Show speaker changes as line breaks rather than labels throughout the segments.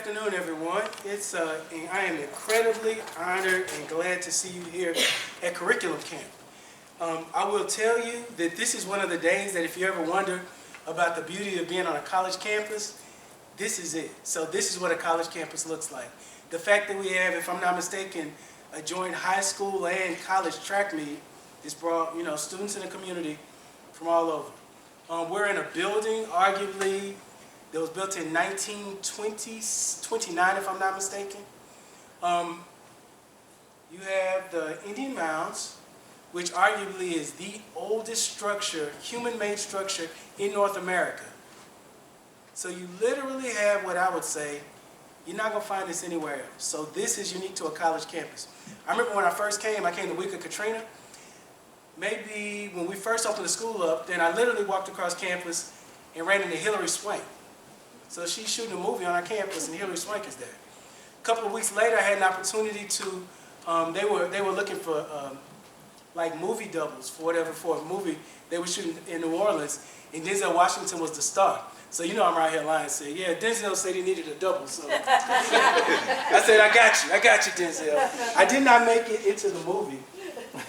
afternoon, everyone. I am incredibly honored and glad to see you here at Curriculum Camp. I will tell you that this is one of the days that if you ever wonder about the beauty of being on a college campus, this is it. So this is what a college campus looks like. The fact that we have, if I'm not mistaken, a joint high school and college track meet has brought students in the community from all over. We're in a building, arguably, that was built in 1929, if I'm not mistaken. You have the Indian Mounds, which arguably is the oldest structure, human-made structure in North America. So you literally have what I would say, you're not going to find this anywhere else. So this is unique to a college campus. I remember when I first came, I came the week of Katrina. Maybe when we first opened the school up, then I literally walked across campus and ran into Hilary Swank. So she's shooting a movie on our campus, and Hilary Swank is there. A couple of weeks later, I had an opportunity to. They were looking for like movie doubles for a movie they were shooting in New Orleans, and Denzel Washington was the star. So I'm right here lying and saying, yeah, Denzel said he needed a double. So I said, I got you, Denzel. I did not make it into the movie,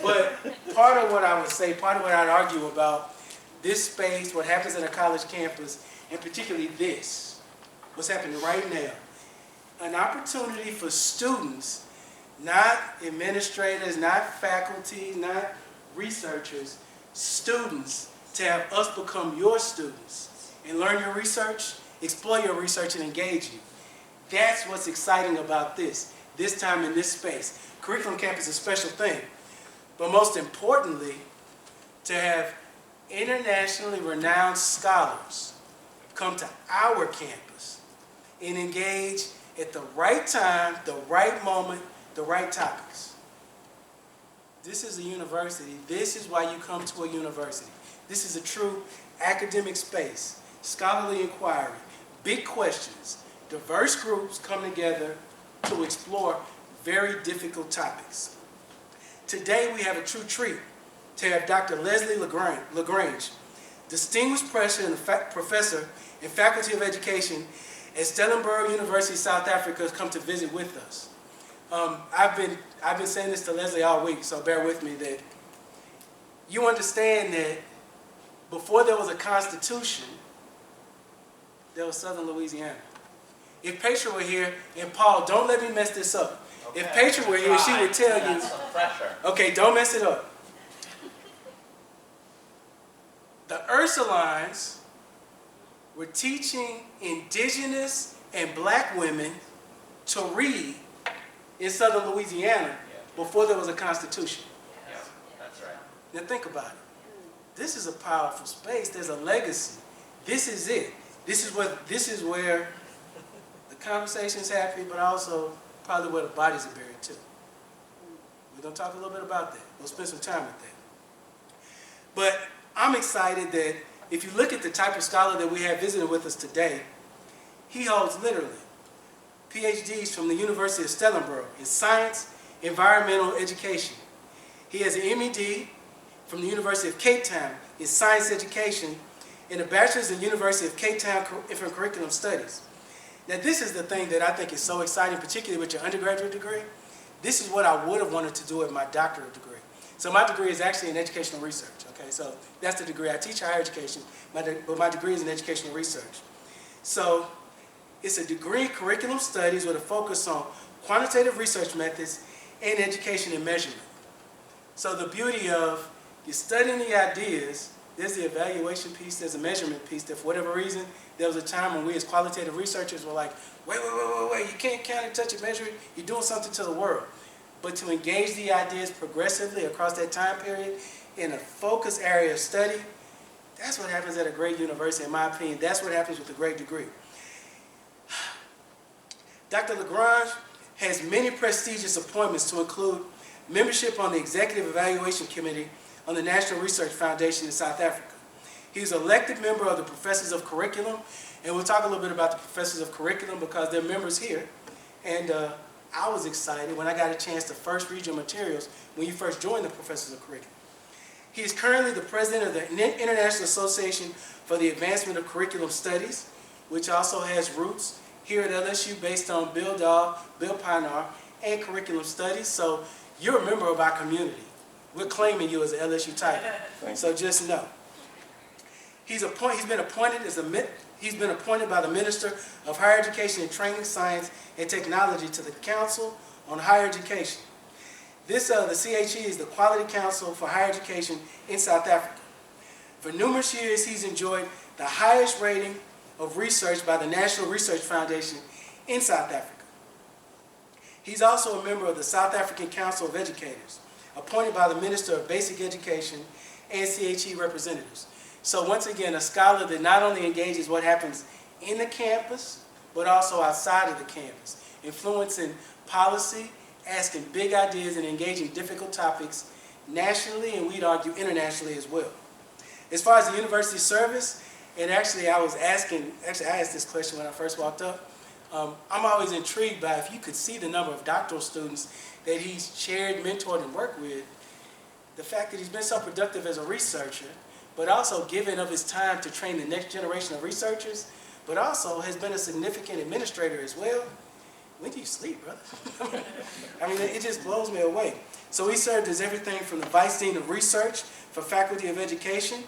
but part of what I would say, part of what I'd argue about this space, what happens in a college campus, and particularly this, what's happening right now, an opportunity for students, not administrators, not faculty, not researchers, students to have us become your students and learn your research, explore your research, and engage you. That's what's exciting about this time in this space. Curriculum Camp is a special thing, but most importantly, to have internationally renowned scholars come to our campus and engage at the right time, the right moment, the right topics. This is a university. This is why you come to a university. This is a true academic space, scholarly inquiry, big questions, diverse groups come together to explore very difficult topics. Today we have a true treat to have Dr. Lesley Le Grange, distinguished professor and faculty of education at Stellenbosch University, South Africa, come to visit with us. I've been saying this to Lesley all week, so bear with me that you understand that before there was a constitution, there was Southern Louisiana. If Petra were here, and Paul, don't let me mess this up. Okay, if Petra were here, she would tell you. Okay, don't mess it up. The Ursulines were teaching indigenous and black women to read in Southern Louisiana before there was a constitution.
Yeah, that's right.
Now think about it. This is a powerful space. There's a legacy. This is it. This is where the conversation's happy, but also probably where the bodies are buried too. We're going to talk a little bit about that. We'll spend some time with that. But I'm excited that if you look at the type of scholar that we have visiting with us today, he holds literally PhDs from the University of Stellenbosch in science, environmental education. He has an MEd from the University of Cape Town in science education and a bachelor's in the University of Cape Town in curriculum studies. Now this is the thing that I think is so exciting, particularly with your undergraduate degree. This is what I would have wanted to do at my doctorate degree. So my degree is actually in educational research, okay? So that's the degree. I teach higher education, but my degree is in educational research. So it's a degree in curriculum studies with a focus on quantitative research methods and education and measurement. So the beauty of you're studying the ideas, there's the evaluation piece, there's a measurement piece that for whatever reason, there was a time when we as qualitative researchers were like, wait, you can't count it, touch it, measure it, you're doing something to the world. But to engage the ideas progressively across that time period in a focused area of study, that's what happens at a great university, in my opinion. That's what happens with a great degree. Dr. Le Grange has many prestigious appointments to include membership on the Executive Evaluation Committee on the National Research Foundation in South Africa. He's an elected member of the Professors of Curriculum, and we'll talk a little bit about the Professors of Curriculum because they're members here. And I was excited when I got a chance to first read your materials when you first joined the Professors of Curriculum. He is currently the president of the International Association for the Advancement of Curriculum Studies, which also has roots here at LSU based on Bill Pinar, and curriculum studies. So you're a member of our community. We're claiming you as an LSU title. So just know. He's been appointed by the Minister of Higher Education and Training, Science, and Technology to the Council on Higher Education. The CHE is the Quality Council for Higher Education in South Africa. For numerous years, he's enjoyed the highest rating of research by the National Research Foundation in South Africa. He's also a member of the South African Council of Educators, appointed by the Minister of Basic Education and CHE representatives. So once again, a scholar that not only engages what happens in the campus, but also outside of the campus, influencing policy, asking big ideas, and engaging difficult topics nationally, and we'd argue internationally as well. As far as the university service, and I asked this question when I first walked up. I'm always intrigued by, if you could see the number of doctoral students that he's chaired, mentored, and worked with, the fact that he's been so productive as a researcher, but also given of his time to train the next generation of researchers, but also has been a significant administrator as well. When do you sleep, brother? I mean, it just blows me away. So he served as everything from the Vice Dean of Research for Faculty of Education.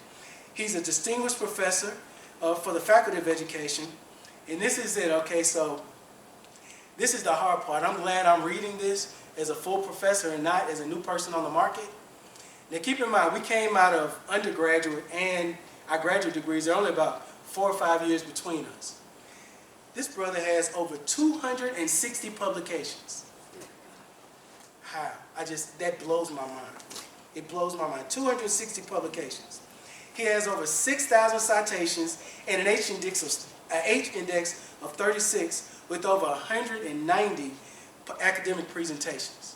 He's a distinguished professor for the Faculty of Education. And this is it, okay? So this is the hard part. I'm glad I'm reading this as a full professor and not as a new person on the market. Now keep in mind, we came out of undergraduate and our graduate degrees. There are only about 4 or 5 years between us. This brother has over 260 publications. How? That blows my mind. It blows my mind. 260 publications. He has over 6,000 citations and an H index of 36 with over 190 academic presentations.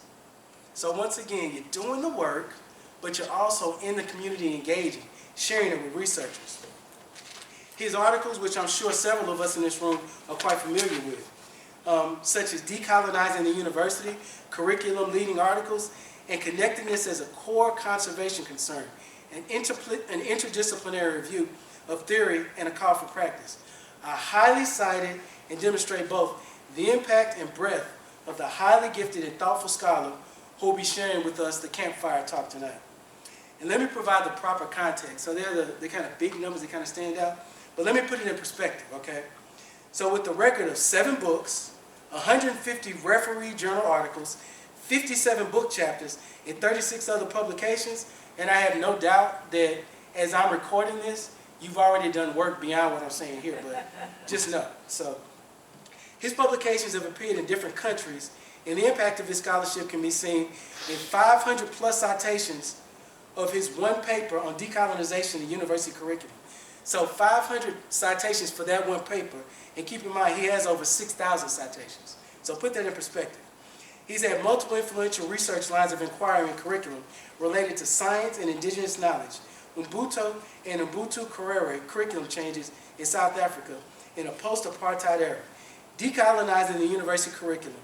So once again, you're doing the work, but you're also in the community engaging, sharing it with researchers. His articles, which I'm sure several of us in this room are quite familiar with, such as Decolonizing the University, Curriculum Leading Articles, and Connectedness as a Core Conservation Concern, an interdisciplinary review of theory and a call for practice, are highly cited and demonstrate both the impact and breadth of the highly gifted and thoughtful scholar who will be sharing with us the campfire talk tonight. And let me provide the proper context. So they're the kind of big numbers that kind of stand out, but let me put it in perspective, okay? So with the record of 7 books, 150 referee journal articles, 57 book chapters, and 36 other publications, and I have no doubt that as I'm recording this, you've already done work beyond what I'm saying here, but just know. So his publications have appeared in different countries, and the impact of his scholarship can be seen in 500 plus citations of his one paper on decolonization in university curriculum. So 500 citations for that one paper, and keep in mind he has over 6,000 citations. So put that in perspective. He's had multiple influential research lines of inquiry in curriculum related to science and indigenous knowledge, Ubuntu and Ubuntu Currere curriculum changes in South Africa in a post-apartheid era, decolonizing the university curriculum,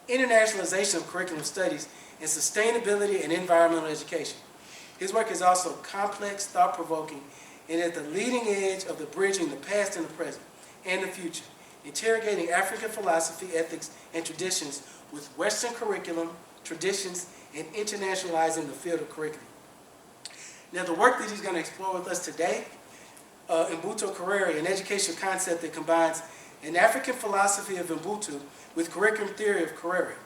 internationalization of curriculum studies, and sustainability and environmental education. His work is also complex, thought-provoking, and at the leading edge of the bridging the past and the present and the future, interrogating African philosophy, ethics, and traditions with Western curriculum, traditions, and internationalizing the field of curriculum. Now, the work that he's going to explore with us today, Ubuntu Currere, an educational concept that combines an African philosophy of Ubuntu with curriculum theory of Currere.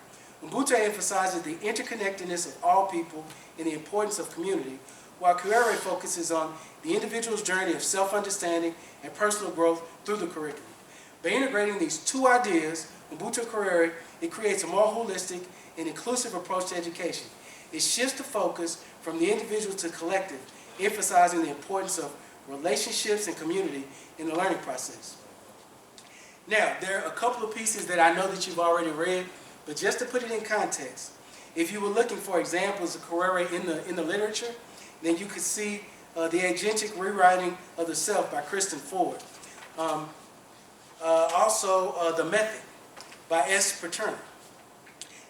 Ubuntu emphasizes the interconnectedness of all people and the importance of community, while Currere focuses on the individual's journey of self-understanding and personal growth through the curriculum. By integrating these two ideas, Ubuntu Currere, it creates a more holistic and inclusive approach to education. It shifts the focus from the individual to collective, emphasizing the importance of relationships and community in the learning process. Now, there are a couple of pieces that I know that you've already read, but just to put it in context, if you were looking for examples of Currere in the literature, then you could see The Agentic Rewriting of the Self by Kristen Ford. Also, The Method by S. Paterno.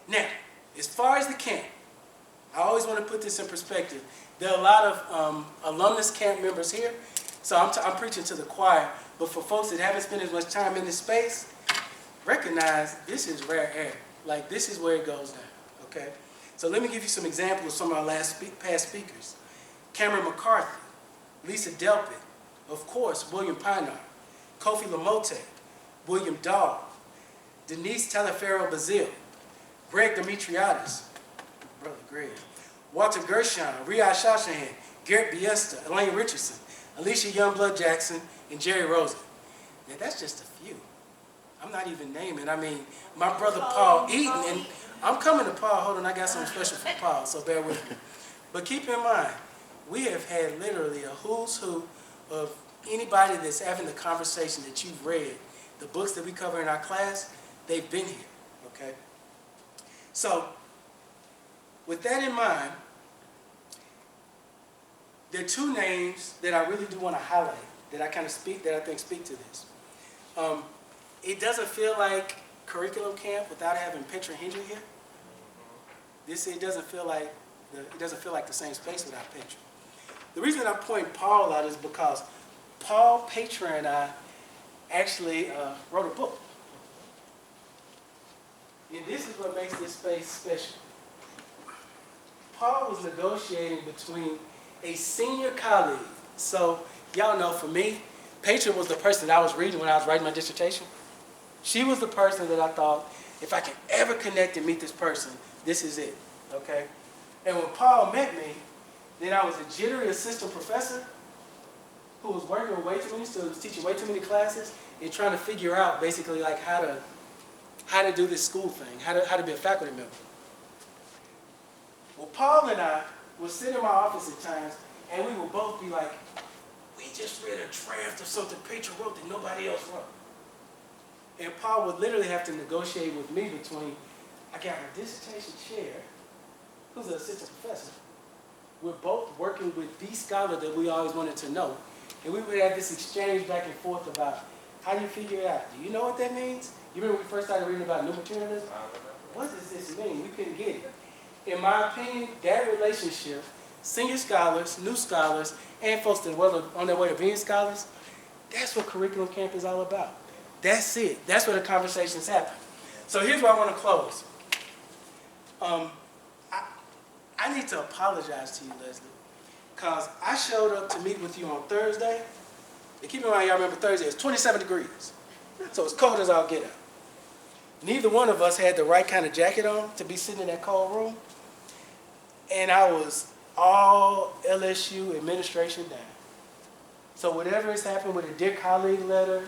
Now, as far as the camp, I always want to put this in perspective. There are a lot of alumnus camp members here, so I'm preaching to the choir, but for folks that haven't spent as much time in this space, recognize this is rare air. Like, this is where it goes down, okay? So let me give you some examples of some of our past speakers. Cameron McCarthy, Lisa Delpit, of course, William Pinar, Kofi Lamote, William Dahl, Denise Talaferro-Bazile, Greg Demetriadis, Brother Greg, Walter Gershon, Riyad Shashahan, Garrett Biesta, Elaine Richardson, Alicia Youngblood Jackson, and Jerry Rosen. Now, that's just a few. I'm not even naming. I mean, my brother Paul Eaton, and I'm coming to Paul. Hold on, I got something special for Paul, so bear with me. But keep in mind, we have had literally a who's who of anybody that's having the conversation that you've read. The books that we cover in our class, they've been here, okay? So, with that in mind, there are two names that I really do want to highlight that I think speak to this. It doesn't feel like curriculum camp without having Petra Hendry here. It doesn't feel like the same space without Petra. The reason I point Paul out is because Paul, Petra, and I actually wrote a book. And this is what makes this space special. Paul was negotiating between a senior colleague. So, y'all know, for me, Petra was the person that I was reading when I was writing my dissertation. She was the person that I thought, if I can ever connect and meet this person, this is it, okay? And when Paul met me, then I was a jittery assistant professor who was working with way too many students, teaching way too many classes, and trying to figure out basically like how to do this school thing, how to be a faculty member. Well, Paul and I would sit in my office at times, and we would both be like, we just read a draft of something Petra wrote that nobody else wrote. And Paul would literally have to negotiate with me between, I got a dissertation chair, who's an assistant professor. We're both working with the scholar that we always wanted to know. And we would have this exchange back and forth about, how do you figure it out? Do you know what that means? You remember when we first started reading about new materialism? What does this mean? We couldn't get it. In my opinion, that relationship, senior scholars, new scholars, and folks that were on their way to being scholars, that's what curriculum camp is all about. That's it. That's where the conversations happen. So here's where I want to close. I need to apologize to you, Lesley, because I showed up to meet with you on Thursday. And keep in mind, y'all remember Thursday, it's 27 degrees. So it's cold as all get out. Neither one of us had the right kind of jacket on to be sitting in that cold room. And I was all LSU administration down. So whatever has happened with a dear colleague letter,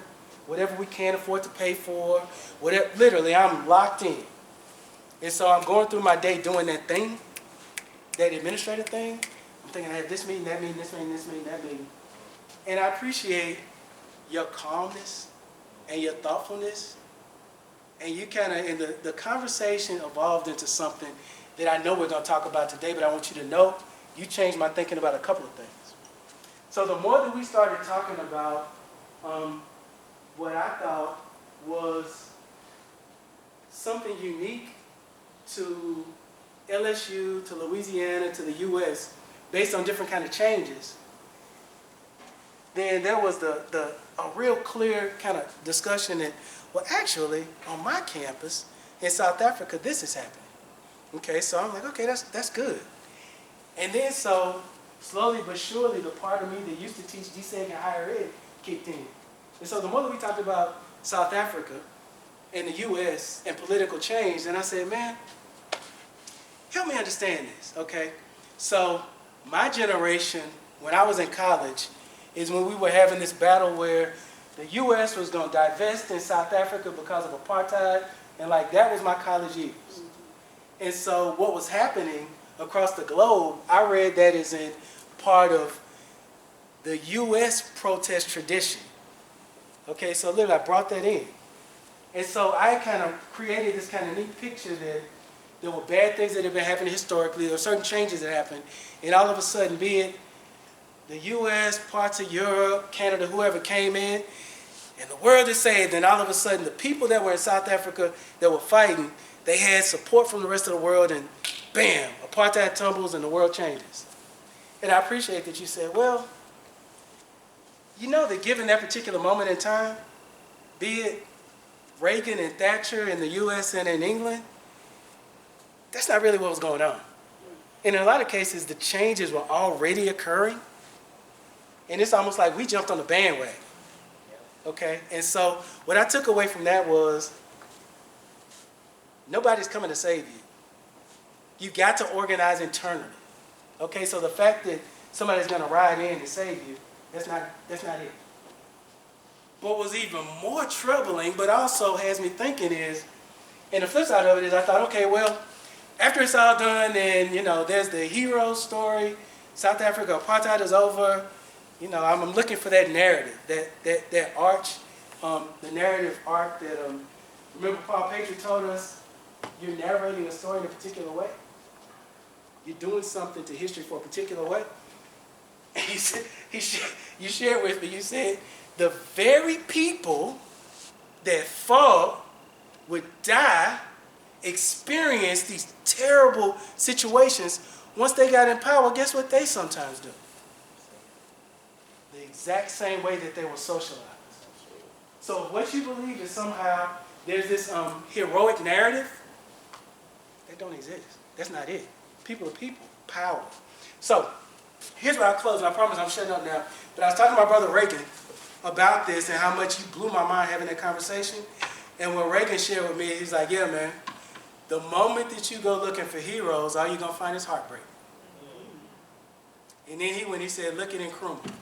whatever we can't afford to pay for, whatever, literally I'm locked in. And so I'm going through my day doing that thing, that administrative thing. I'm thinking I have this meeting, that meeting, this meeting, this meeting, that meeting. And I appreciate your calmness and your thoughtfulness. And you kind of, and the conversation evolved into something that I know we're going to talk about today, but I want you to know, you changed my thinking about a couple of things. So the more that we started talking about what I thought was something unique to LSU, to Louisiana, to the U.S., based on different kind of changes, then there was a real clear kind of discussion that, well, actually, on my campus in South Africa, this is happening. Okay, so I'm like, okay, that's good. And then so, slowly but surely, the part of me that used to teach DSEG and higher ed kicked in. And so the more that we talked about South Africa and the U.S. and political change, then I said, man, help me understand this, okay? So my generation, when I was in college, is when we were having this battle where the U.S. was going to divest in South Africa because of apartheid, and like that was my college years. And so what was happening across the globe, I read that as in part of the U.S. protest tradition. Okay, so literally I brought that in. And so I kind of created this kind of neat picture that there were bad things that had been happening historically, there were certain changes that happened, and all of a sudden, be it the U.S., parts of Europe, Canada, whoever came in, and the world is saved, and all of a sudden the people that were in South Africa that were fighting, they had support from the rest of the world, and bam, apartheid tumbles and the world changes. And I appreciate that you said, well, you know that given that particular moment in time, be it Reagan and Thatcher in the US and in England, that's not really what was going on. And in a lot of cases, the changes were already occurring. And it's almost like we jumped on the bandwagon. Okay? And so what I took away from that was nobody's coming to save you. You got to organize internally. Okay? So the fact that somebody's going to ride in to save you, that's not it. What was even more troubling, but also has me thinking is, and the flip side of it is I thought, okay, well, after it's all done and, there's the hero story, South Africa, apartheid is over, I'm looking for that narrative, that arch, the narrative arc that, remember Paul Patrick told us, you're narrating a story in a particular way. You're doing something to history for a particular way. And he said, you shared with me, you said, the very people that fought would die, experience these terrible situations. Once they got in power, guess what they sometimes do? The exact same way that they were socialized. So if what you believe is somehow there's this heroic narrative, that don't exist. That's not it. People are people. Power. So here's where I close, and I promise I'm shutting up now. But I was talking to my brother Reagan about this and how much he blew my mind having that conversation. And what Reagan shared with me, he's like, yeah, man, the moment that you go looking for heroes, all you're going to find is heartbreak. And then when he said, look at Nkrumah.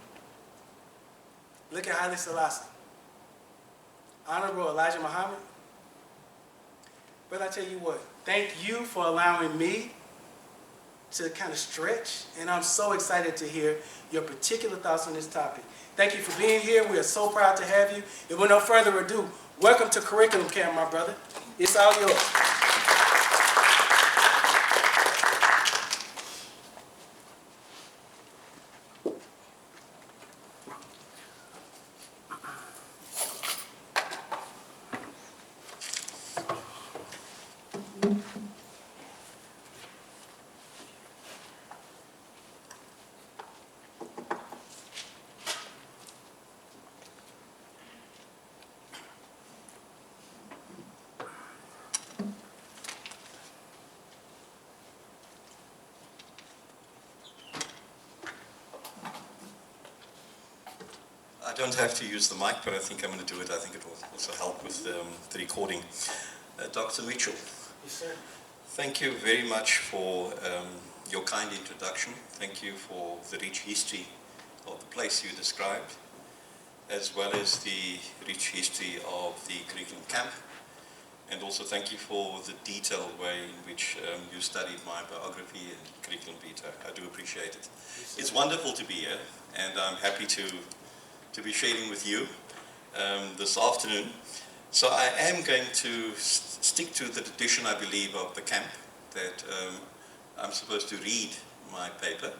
Look at Haile Selassie. Honorable Elijah Muhammad. Brother, I tell you what, thank you for allowing me to kind of stretch, and I'm so excited to hear your particular thoughts on this topic. Thank you for being here. We are so proud to have you. And with no further ado, welcome to Curriculum Camp, my brother. It's all yours.
I don't have to use the mic, but I think I'm going to do it. I think it will also help with the recording. Dr. Mitchell,
Yes, sir.
thank you very much for your kind introduction. Thank you for the rich history of the place you described, as well as the rich history of the curriculum camp. And also thank you for the detailed way in which you studied my biography and curriculum vitae. I do appreciate it.
Yes,
It's wonderful to be here, and I'm happy to be sharing with you this afternoon. So I am going to stick to the tradition, I believe, of the camp, that I'm supposed to read my paper.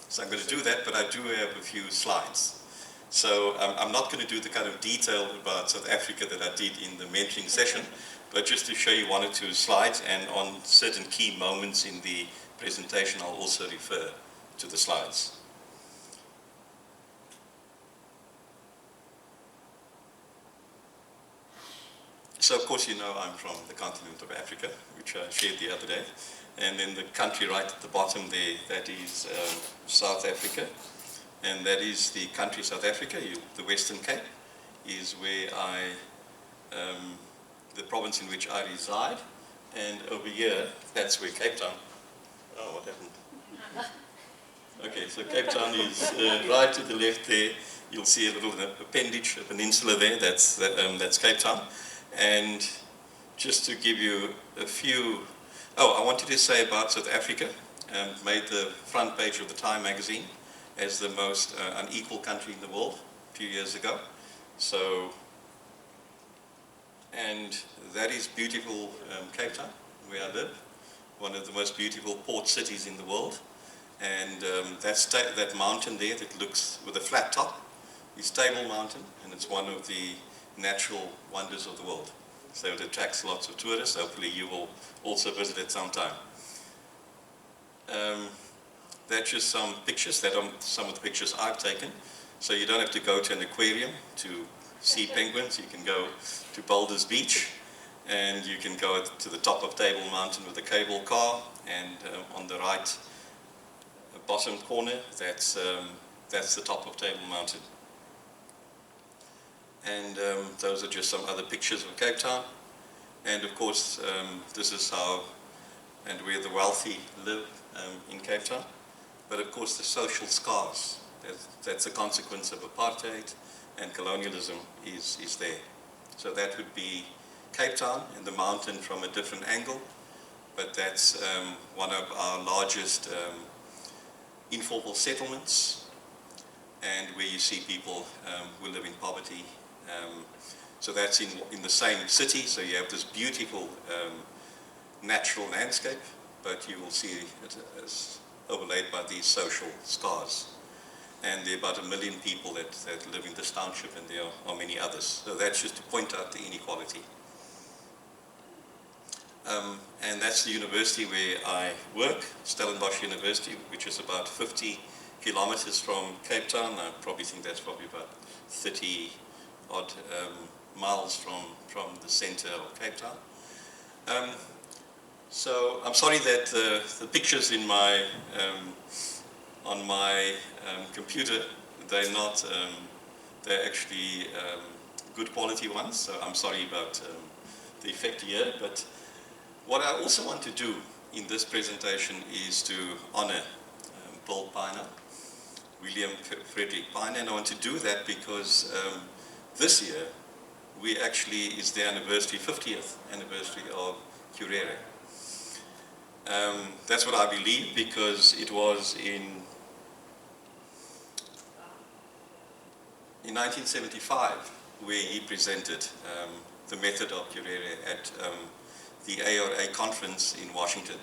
So I'm going to do that, but I do have a few slides. So I'm not going to do the kind of detail about South Africa that I did in the mentoring session, but just to show you one or two slides, and on certain key moments in the presentation, I'll also refer to the slides. So of course you know I'm from the continent of Africa, which I shared the other day. And then the country right at the bottom there, that is South Africa. And that is the country South Africa, the Western Cape, is where the province in which I reside. And over here, that's where Cape Town, oh, what happened? Okay, so Cape Town is right to the left there. You'll see a little appendage, a peninsula there, that's Cape Town. And just to give you a few, I wanted to say about South Africa, made the front page of the Time magazine as the most unequal country in the world a few years ago. So, and that is beautiful Cape Town, where I live, one of the most beautiful port cities in the world. And that mountain there that looks with a flat top is Table Mountain, and it's one of the natural wonders of the world. So it attracts lots of tourists. Hopefully you will also visit it sometime. That's just some pictures. That are some of the pictures I've taken. So you don't have to go to an aquarium to sea penguins, you can go to Boulders Beach, and you can go to the top of Table Mountain with a cable car, and on the right bottom corner, that's the top of Table Mountain. And those are just some other pictures of Cape Town. And of course, this is how and where the wealthy live in Cape Town. But of course, the social scars, that's a consequence of apartheid and colonialism is there. So that would be Cape Town and the mountain from a different angle, but that's one of our largest informal settlements, and where you see people who live in poverty. So that's in the same city, so you have this beautiful natural landscape, but you will see it as overlaid by these social scars. And there are about 1 million people that live in this township, and there are many others. So that's just to point out the inequality. And that's the university where I work, Stellenbosch University, which is about 50 kilometers from Cape Town. I probably think that's probably about 30 odd miles from the center of Cape Town. So I'm sorry that the pictures in my on my computer, they're not, they're actually good quality ones, so I'm sorry about the effect here. But what I also want to do in this presentation is to honor Bill Pinar, William Frederick Pinar, and I want to do that because this year is the anniversary, 50th anniversary of Currere. That's what I believe, because it was in 1975 where he presented the method of Currere at the ARA conference in Washington,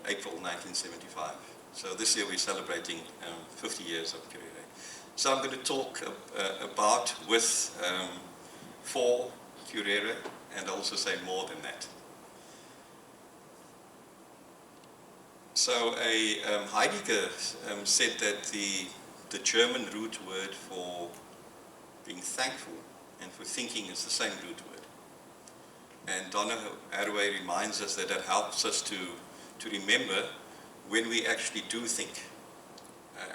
April 1975. So this year we're celebrating 50 years of Currere. So I'm going to talk for Currere, and also say more than that. So Heidegger said that the German root word for being thankful and for thinking is the same root word. And Donna Haraway reminds us that helps us to remember when we actually do think.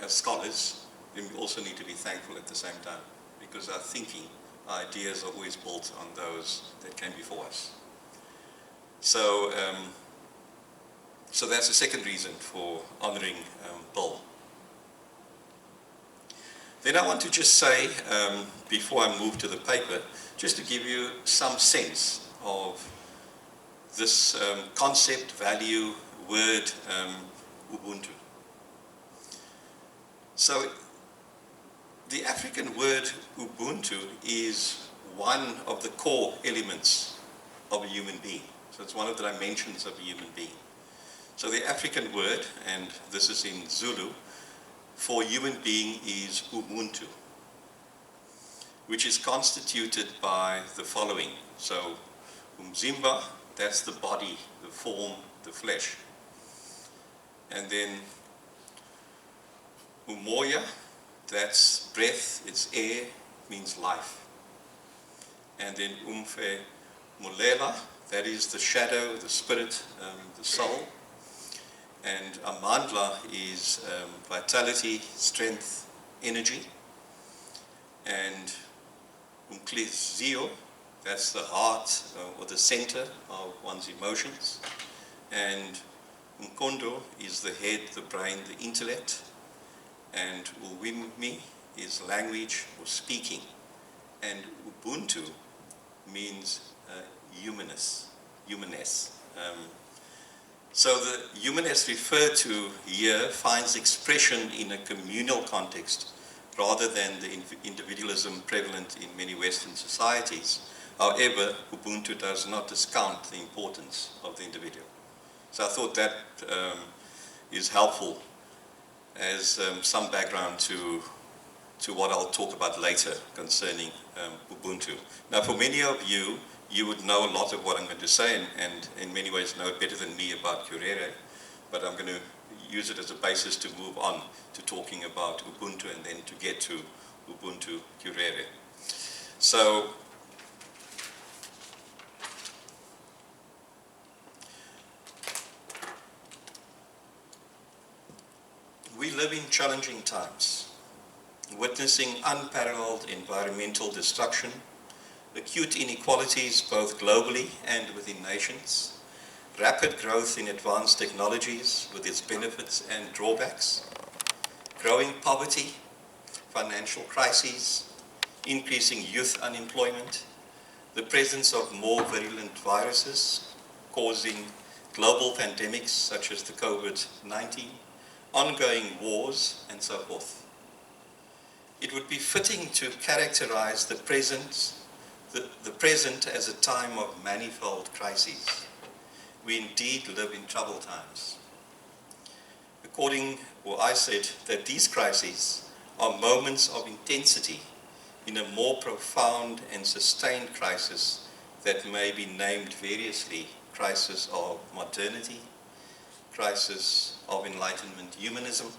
As scholars, then we also need to be thankful at the same time, because our thinking, our ideas are always built on those that came before us. So, so that's the second reason for honoring Bill. Then I want to just say, before I move to the paper, just to give you some sense of this concept, value, word, Ubuntu. So the African word Ubuntu is one of the core elements of a human being. So it's one of the dimensions of a human being. So the African word, and this is in Zulu, for human being is Ubuntu, which is constituted by the following. So umzimba, that's the body, the form, the flesh. And then umoya, that's breath, it's air, means life. And then umfe mulela, that is the shadow, the spirit, the soul. And amandla is vitality, strength, energy. And umklezio, that's the heart or the center of one's emotions. And umkondo is the head, the brain, the intellect. And uwimi is language or speaking. And Ubuntu means humanness. So the humanness referred to here finds expression in a communal context rather than the individualism prevalent in many Western societies. However, Ubuntu does not discount the importance of the individual. So I thought that is helpful as some background to what I'll talk about later concerning Ubuntu. Now, for many of you, you would know a lot of what I'm going to say, and in many ways know it better than me about Currere, but I'm going to use it as a basis to move on to talking about Ubuntu and then to get to Ubuntu Currere. So we live in challenging times, witnessing unparalleled environmental destruction, acute inequalities both globally and within nations, rapid growth in advanced technologies with its benefits and drawbacks, growing poverty, financial crises, increasing youth unemployment, the presence of more virulent viruses causing global pandemics such as the COVID-19, ongoing wars, and so forth. It would be fitting to characterize the present as a time of manifold crises. We indeed live in troubled times. I said that these crises are moments of intensity in a more profound and sustained crisis that may be named variously: crisis of modernity, crisis of Enlightenment humanism,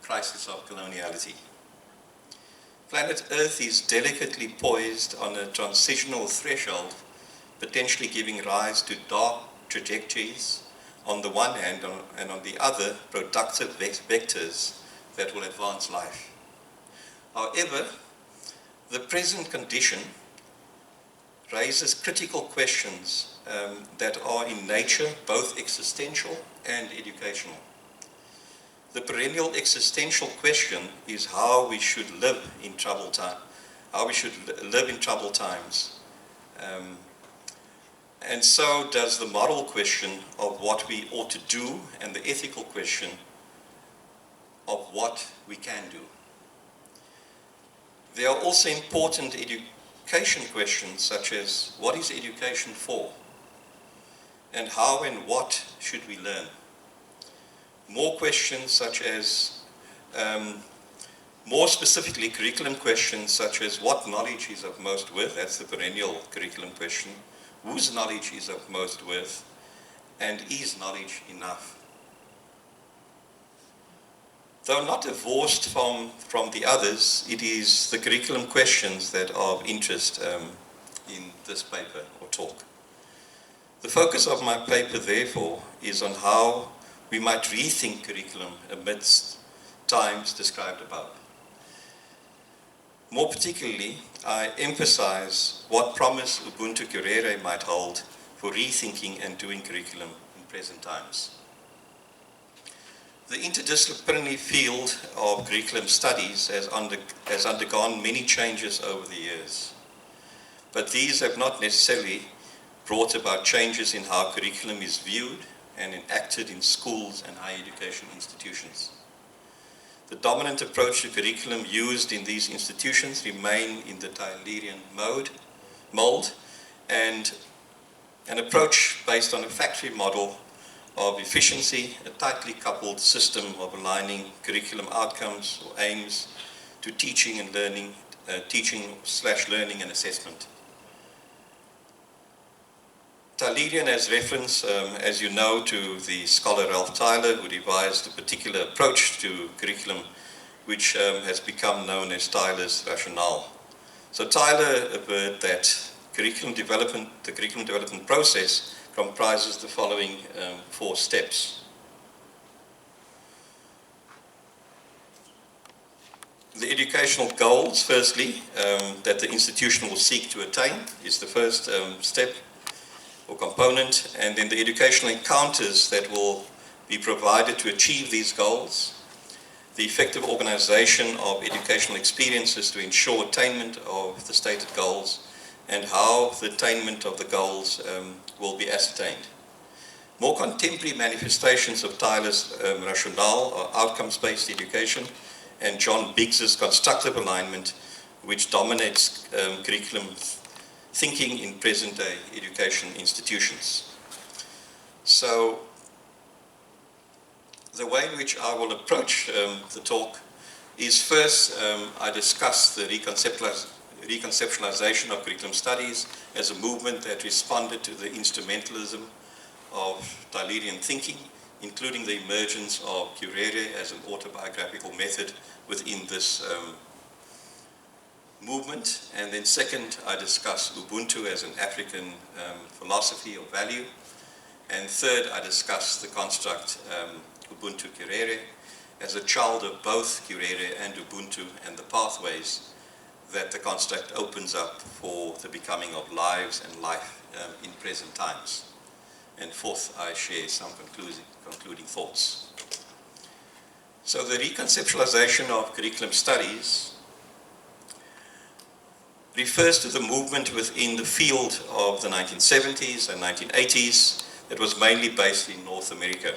crisis of coloniality. Planet Earth is delicately poised on a transitional threshold, potentially giving rise to dark trajectories on the one hand, and on the other, productive vectors that will advance life. However, the present condition raises critical questions that are in nature both existential and educational. The perennial existential question is how we should live in troubled times. And so does the moral question of what we ought to do, and the ethical question of what we can do. There are also important education questions such as what is education for, and how and what should we learn. More questions such as, more specifically, curriculum questions such as what knowledge is of most worth. That's the perennial curriculum question. Whose knowledge is of most worth, and is knowledge enough? Though not divorced from the others, it is the curriculum questions that are of interest in this paper or talk. The focus of my paper, therefore, is on how we might rethink curriculum amidst times described above. More particularly, I emphasize what promise Ubuntu Currere might hold for rethinking and doing curriculum in present times. The interdisciplinary field of curriculum studies has undergone many changes over the years, but these have not necessarily brought about changes in how curriculum is viewed and enacted in schools and higher education institutions. The dominant approach to curriculum used in these institutions remain in the Tylerian mold, and an approach based on a factory model of efficiency, a tightly coupled system of aligning curriculum outcomes or aims to teaching and learning, teaching/learning and assessment. Tylerian has reference, as you know, to the scholar Ralph Tyler, who devised a particular approach to curriculum, which has become known as Tyler's rationale. So Tyler averred that the curriculum development process comprises the following 4 steps. The educational goals, firstly, that the institution will seek to attain is the first step or component, and then the educational encounters that will be provided to achieve these goals, the effective organization of educational experiences to ensure attainment of the stated goals, and how the attainment of the goals will be ascertained. More contemporary manifestations of Tyler's rationale are outcomes-based education and John Biggs's constructive alignment, which dominates curriculum thinking in present-day education institutions. So, the way in which I will approach the talk is first, I discuss the reconceptualization of curriculum studies as a movement that responded to the instrumentalism of Tylerian thinking, including the emergence of Currere as an autobiographical method within this movement, and then second, I discuss Ubuntu as an African philosophy or value, and third, I discuss the construct Ubuntu Currere as a child of both Currere and Ubuntu and the pathways that the construct opens up for the becoming of lives and life in present times. And fourth, I share some concluding thoughts. So the reconceptualization of curriculum studies refers to the movement within the field of the 1970s and 1980s that was mainly based in North America.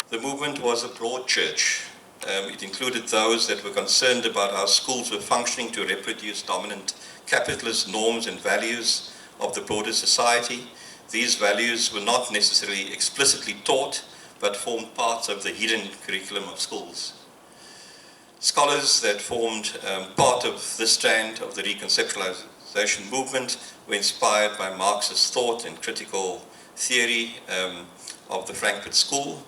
The movement was a broad church. It included those that were concerned about how schools were functioning to reproduce dominant capitalist norms and values of the broader society. These values were not necessarily explicitly taught, but formed parts of the hidden curriculum of schools. Scholars that formed part of this strand of the reconceptualization movement were inspired by Marxist thought and critical theory of the Frankfurt School,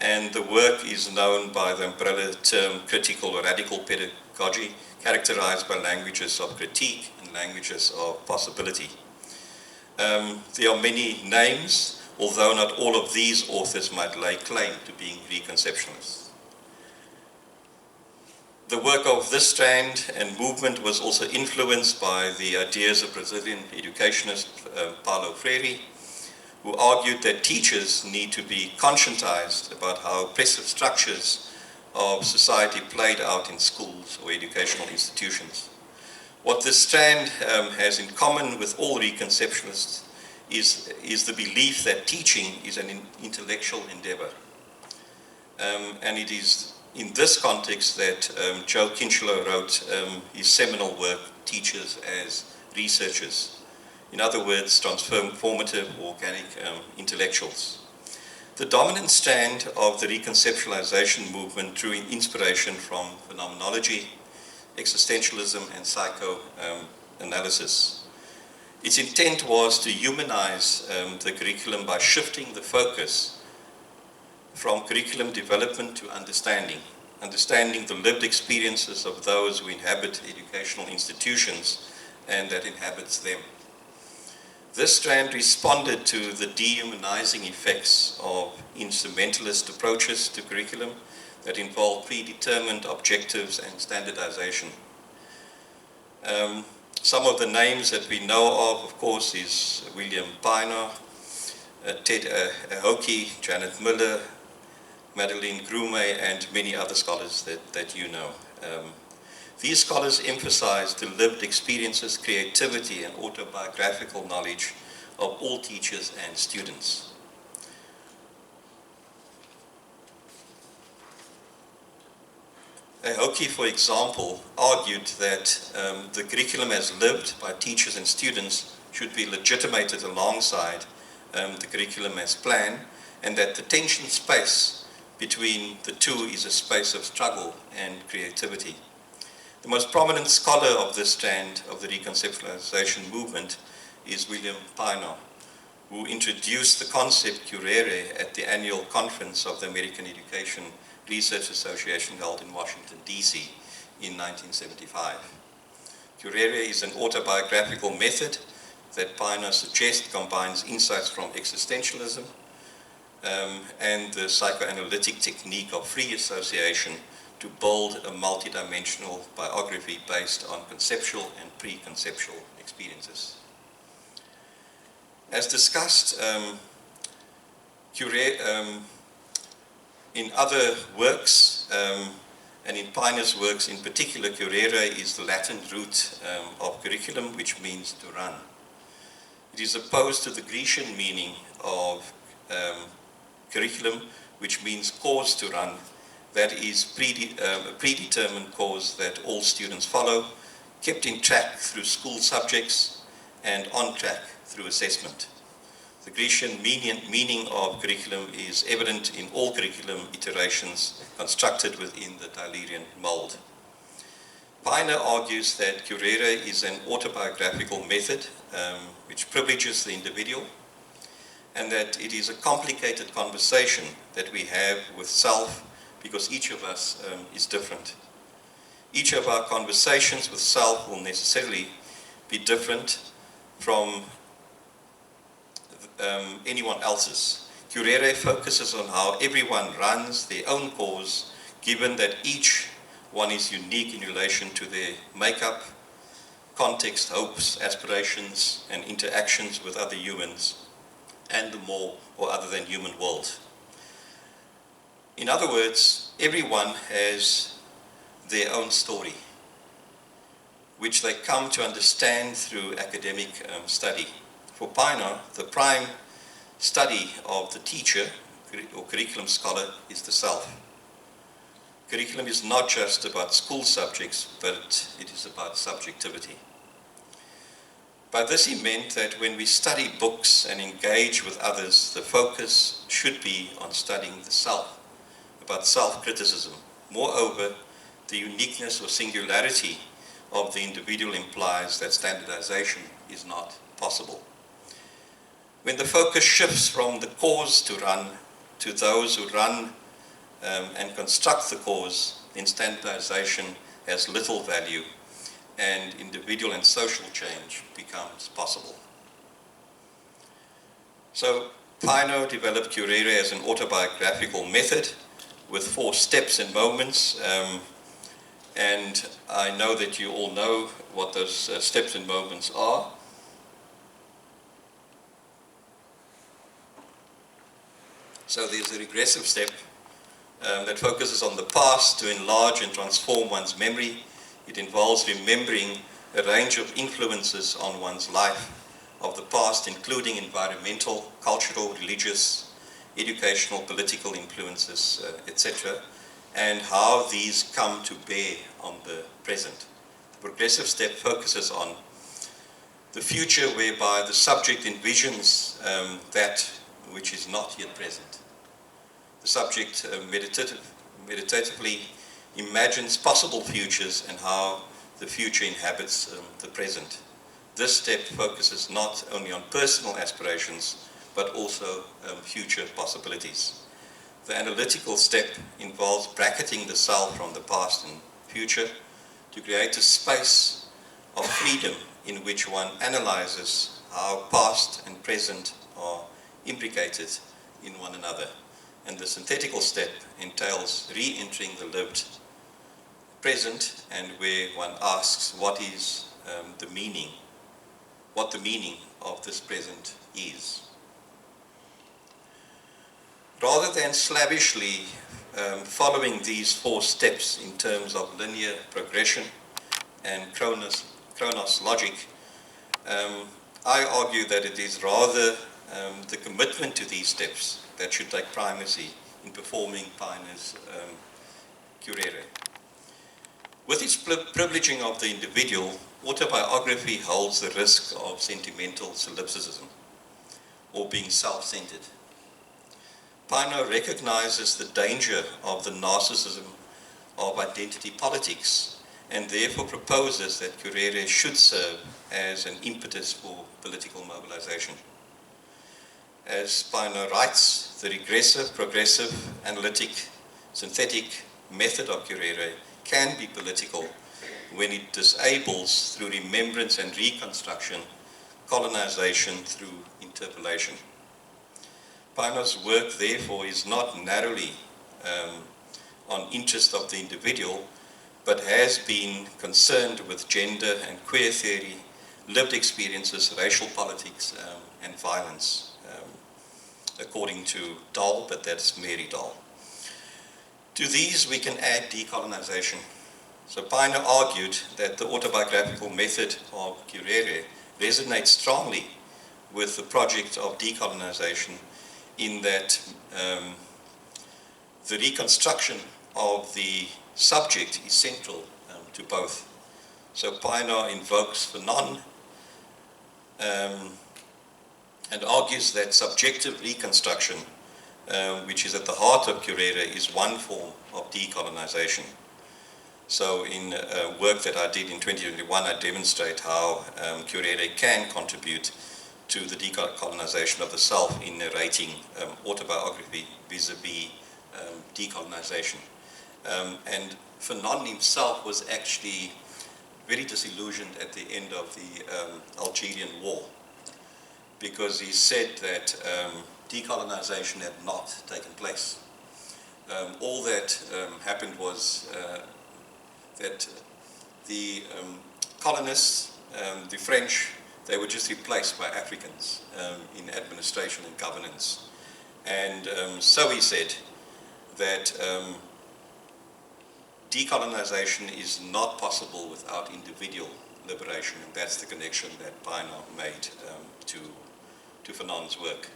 and the work is known by the umbrella term critical or radical pedagogy, characterized by languages of critique and languages of possibility. There are many names, although not all of these authors might lay claim to being reconceptionists. The work of this strand and movement was also influenced by the ideas of Brazilian educationist Paulo Freire, who argued that teachers need to be conscientized about how oppressive structures of society played out in schools or educational institutions. What this strand has in common with all reconceptionists is the belief that teaching is an intellectual endeavor. And it is in this context that Joe Kinchelow wrote his seminal work, Teachers as Researchers. In other words, transformative organic intellectuals. The dominant strand of the reconceptualization movement drew inspiration from phenomenology, existentialism, and psychoanalysis. Its intent was to humanize the curriculum by shifting the focus from curriculum development to understanding the lived experiences of those who inhabit educational institutions and that inhabits them. This strand responded to the dehumanizing effects of instrumentalist approaches to curriculum that involve predetermined objectives and standardization. Some of the names that we know of course, is William Pinar, Ted Ahoki, Janet Miller, Madeleine Grumet, and many other scholars that you know. These scholars emphasize the lived experiences, creativity, and autobiographical knowledge of all teachers and students. Ahoki, for example, argued that the curriculum as lived by teachers and students should be legitimated alongside the curriculum as planned, and that the tension space between the two is a space of struggle and creativity. The most prominent scholar of this strand of the reconceptualization movement is William Pinar, who introduced the concept Currere at the annual conference of the American Education Research Association held in Washington, D.C. in 1975. Currere is an autobiographical method that Pinar suggests combines insights from existentialism and the psychoanalytic technique of free association to build a multidimensional biography based on conceptual and pre-conceptual experiences. As discussed, in other works, and in Pinar's works in particular, Currere is the Latin root of curriculum, which means to run. It is opposed to the Grecian meaning of curriculum, which means cause to run, that is a predetermined course that all students follow, kept in track through school subjects, and on track through assessment. The Grecian meaning of curriculum is evident in all curriculum iterations constructed within the Tylerian mold. Pinar argues that Currere is an autobiographical method which privileges the individual, and that it is a complicated conversation that we have with self because each of us is different. Each of our conversations with self will necessarily be different from anyone else's. Currere focuses on how everyone runs their own course, given that each one is unique in relation to their makeup, context, hopes, aspirations, and interactions with other humans and the more or other than human world. In other words, everyone has their own story, which they come to understand through academic study. For Pinar, the prime study of the teacher or curriculum scholar is the self. Curriculum is not just about school subjects, but it is about subjectivity. By this he meant that when we study books and engage with others, the focus should be on studying the self, about self-criticism. Moreover, the uniqueness or singularity of the individual implies that standardization is not possible. When the focus shifts from the cause to run to those who run and construct the cause, then standardization has little value and individual and social change becomes possible. So Pinar developed Currere as an autobiographical method with 4 steps and moments, and I know that you all know what those steps and moments are. So there's a regressive step that focuses on the past to enlarge and transform one's memory. It involves remembering a range of influences on one's life of the past, including environmental, cultural, religious, educational, political influences, etc., and how these come to bear on the present. The progressive step focuses on the future, whereby the subject envisions that which is not yet present. The subject meditatively imagines possible futures and how the future inhabits the present. This step focuses not only on personal aspirations, but also future possibilities. The analytical step involves bracketing the self from the past and future to create a space of freedom in which one analyzes how past and present are imbricated in one another. And the synthetical step entails re-entering the lived present, and where one asks what is the meaning of this present is. Rather than slavishly following these 4 steps in terms of linear progression and Chronos logic, I argue that it is rather the commitment to these steps that should take primacy in performing Pinar's Currere. With its privileging of the individual, autobiography holds the risk of sentimental solipsism, or being self-centered. Pinar recognizes the danger of the narcissism of identity politics, and therefore proposes that Currere should serve as an impetus for political mobilization. As Pinar writes, the regressive, progressive, analytic, synthetic method of Currere can be political when it disables through remembrance and reconstruction, colonization through interpolation. Pinar's work, therefore, is not narrowly on interest of the individual, but has been concerned with gender and queer theory, lived experiences, racial politics, and violence, according to Dahl, but that's Mary Dahl. To these we can add decolonization. So Pinar argued that the autobiographical method of Currere resonates strongly with the project of decolonization, in that the reconstruction of the subject is central to both. So Pinar invokes Fanon and argues that subjective reconstruction, which is at the heart of Currere, is one form of decolonization. So in work that I did in 2021, I demonstrate how Currere can contribute to the decolonization of the self in narrating autobiography vis-a-vis decolonization. And Fanon himself was actually very disillusioned at the end of the Algerian War, because he said that decolonization had not taken place. All that happened was that the colonists, the French, they were just replaced by Africans in administration and governance. And so he said that decolonization is not possible without individual liberation, and that's the connection that Pinar made to Fanon's work.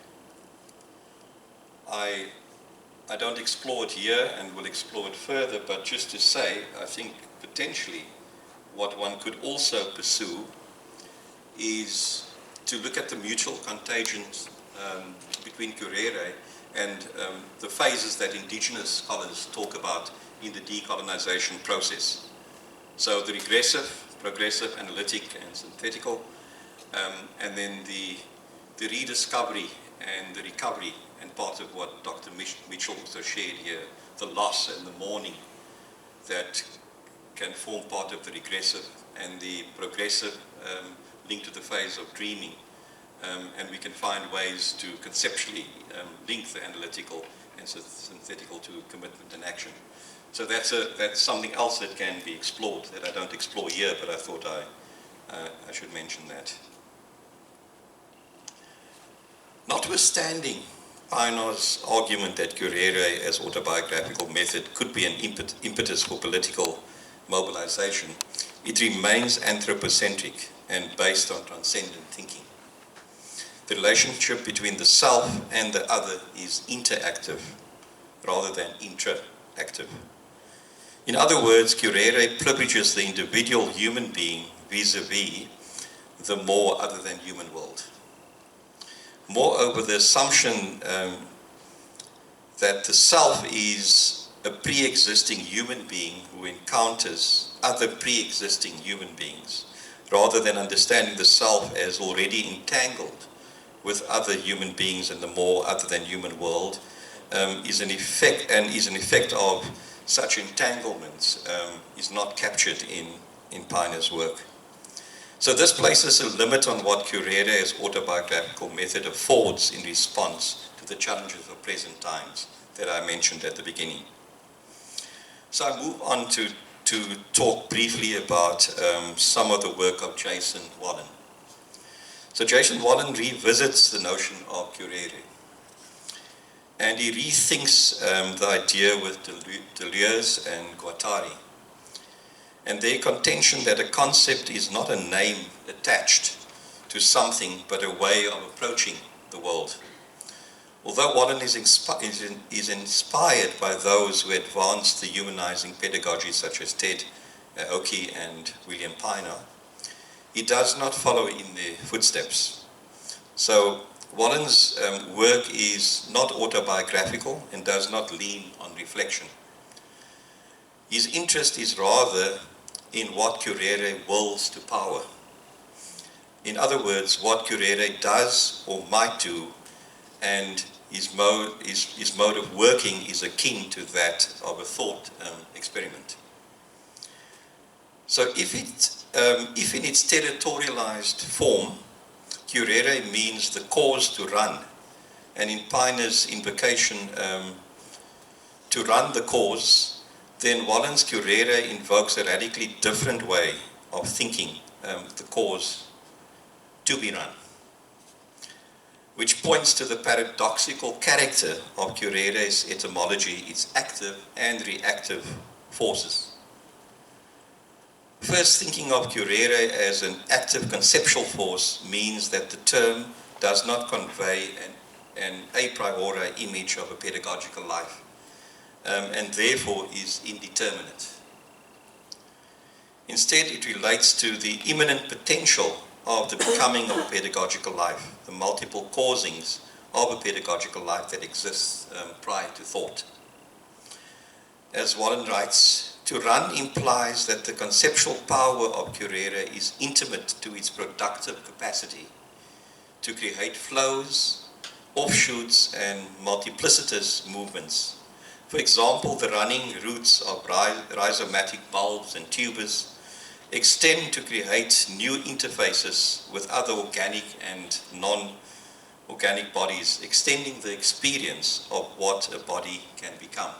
I don't explore it here and will explore it further, but just to say, I think potentially what one could also pursue is to look at the mutual contagion between Currere and the phases that indigenous scholars talk about in the decolonization process. So the regressive, progressive, analytic, and synthetical, and then the rediscovery and the recovery, and part of what Dr. Mitchell also shared here, the loss and the mourning that can form part of the regressive, and the progressive linked to the phase of dreaming. And we can find ways to conceptually link the analytical and synthetical to commitment and action. So that's something else that can be explored that I don't explore here, but I thought I should mention that. Notwithstanding Pinar's argument that Currere as autobiographical method could be an impetus for political mobilization, it remains anthropocentric and based on transcendent thinking. The relationship between the self and the other is interactive rather than intraactive. In other words, Currere privileges the individual human being vis-a-vis the more other than human world. Moreover, the assumption that the self is a pre-existing human being who encounters other pre-existing human beings, rather than understanding the self as already entangled with other human beings in the more other than human world, is an effect of such entanglements, is not captured in Pinar's work. So this places a limit on what Currere's autobiographical method affords in response to the challenges of present times that I mentioned at the beginning. So I move on to talk briefly about some of the work of Jason Wallin. So Jason Wallin revisits the notion of Currere, and he rethinks the idea with Deleuze and Guattari, and their contention that a concept is not a name attached to something, but a way of approaching the world. Although Wallin is inspired by those who advanced the humanizing pedagogy such as Ted Oki and William Pinar, he does not follow in their footsteps. So Wallin's work is not autobiographical and does not lean on reflection. His interest is rather in what Currere wills to power. In other words, what Currere does or might do, and his mode of working is akin to that of a thought experiment. So if in its territorialized form, Currere means the cause to run, and in Pinar's invocation to run the cause, then Wallin's Currere invokes a radically different way of thinking the cause to be run, which points to the paradoxical character of Currere's etymology, its active and reactive forces. First, thinking of Currere as an active conceptual force means that the term does not convey an a priori image of a pedagogical life, and therefore is indeterminate. Instead, it relates to the imminent potential of the becoming of a pedagogical life, the multiple causings of a pedagogical life that exists prior to thought. As Wallin writes, to run implies that the conceptual power of Currere is intimate to its productive capacity to create flows, offshoots, and multiplicitous movements For example, the running roots of rhizomatic bulbs and tubers extend to create new interfaces with other organic and non-organic bodies, extending the experience of what a body can become.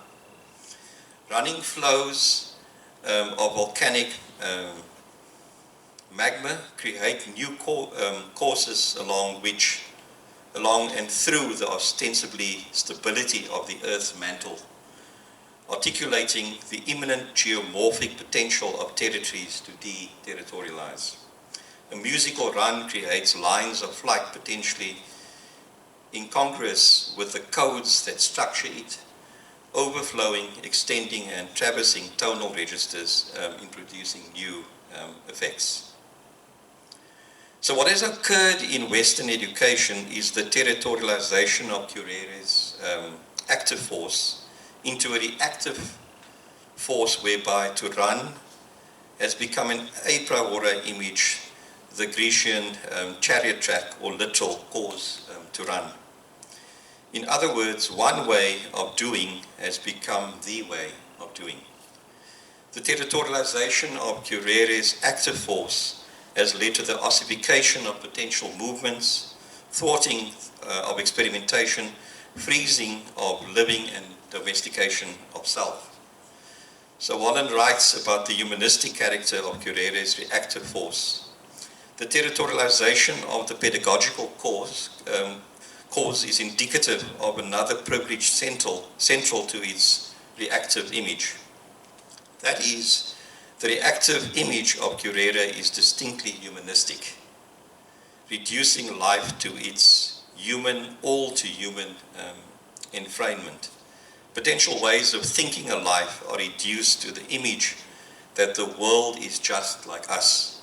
Running flows of volcanic magma create new courses along and through the ostensibly stability of the Earth's mantle, articulating the imminent geomorphic potential of territories to deterritorialize. A musical run creates lines of flight potentially incongruous with the codes that structure it, overflowing, extending, and traversing tonal registers in producing new effects. So what has occurred in Western education is the territorialization of Curere's active force into a reactive force whereby to run has become an a priori image, the Grecian chariot track or literal cause to run. In other words, one way of doing has become the way of doing. The territorialization of Curere's active force has led to the ossification of potential movements, thwarting of experimentation, freezing of living, and domestication of self. So Wallin writes about the humanistic character of Curere's reactive force. The territorialization of the pedagogical cause is indicative of another privilege central to its reactive image. That is, the reactive image of Curere is distinctly humanistic, reducing life to its human, all-to-human enfrainment. Potential ways of thinking a life are reduced to the image that the world is just like us,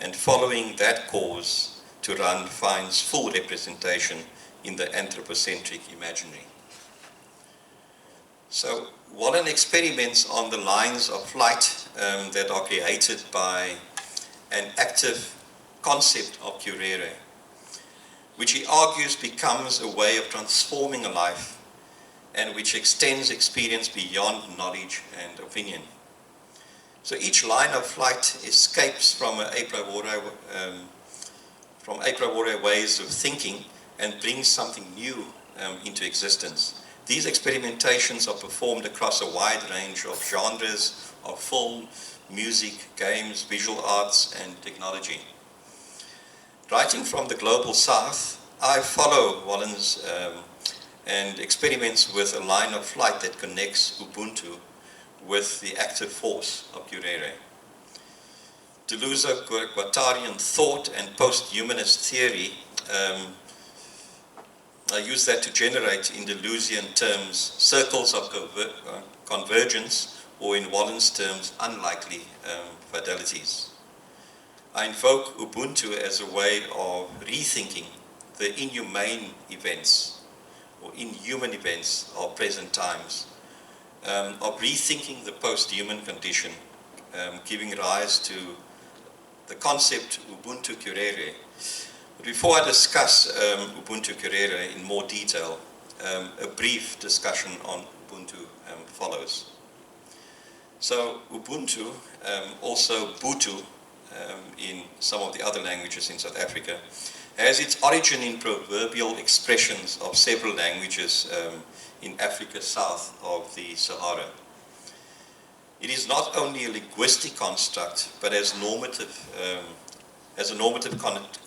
and following that cause to run finds full representation in the anthropocentric imaginary. So Wallin experiments on the lines of flight that are created by an active concept of Curere, which he argues becomes a way of transforming a life and which extends experience beyond knowledge and opinion. So each line of flight escapes from a priori ways of thinking and brings something new into existence. These experimentations are performed across a wide range of genres of film, music, games, visual arts, and technology. Writing from the global south, I follow Wallin's and experiments with a line of flight that connects Ubuntu with the active force of Curere. Deleuze-Guattarian thought and post-humanist theory I use that to generate in Deleuzian terms circles of convergence, or in Wallin's terms, unlikely fidelities. I invoke Ubuntu as a way of rethinking the inhumane events or inhuman events of present times, of rethinking the post-human condition, giving rise to the concept Ubuntu Currere. Before I discuss Ubuntu Currere in more detail, a brief discussion on Ubuntu follows. So Ubuntu, also Butu in some of the other languages in South Africa, has its origin in proverbial expressions of several languages in Africa south of the Sahara. It is not only a linguistic construct, but has a normative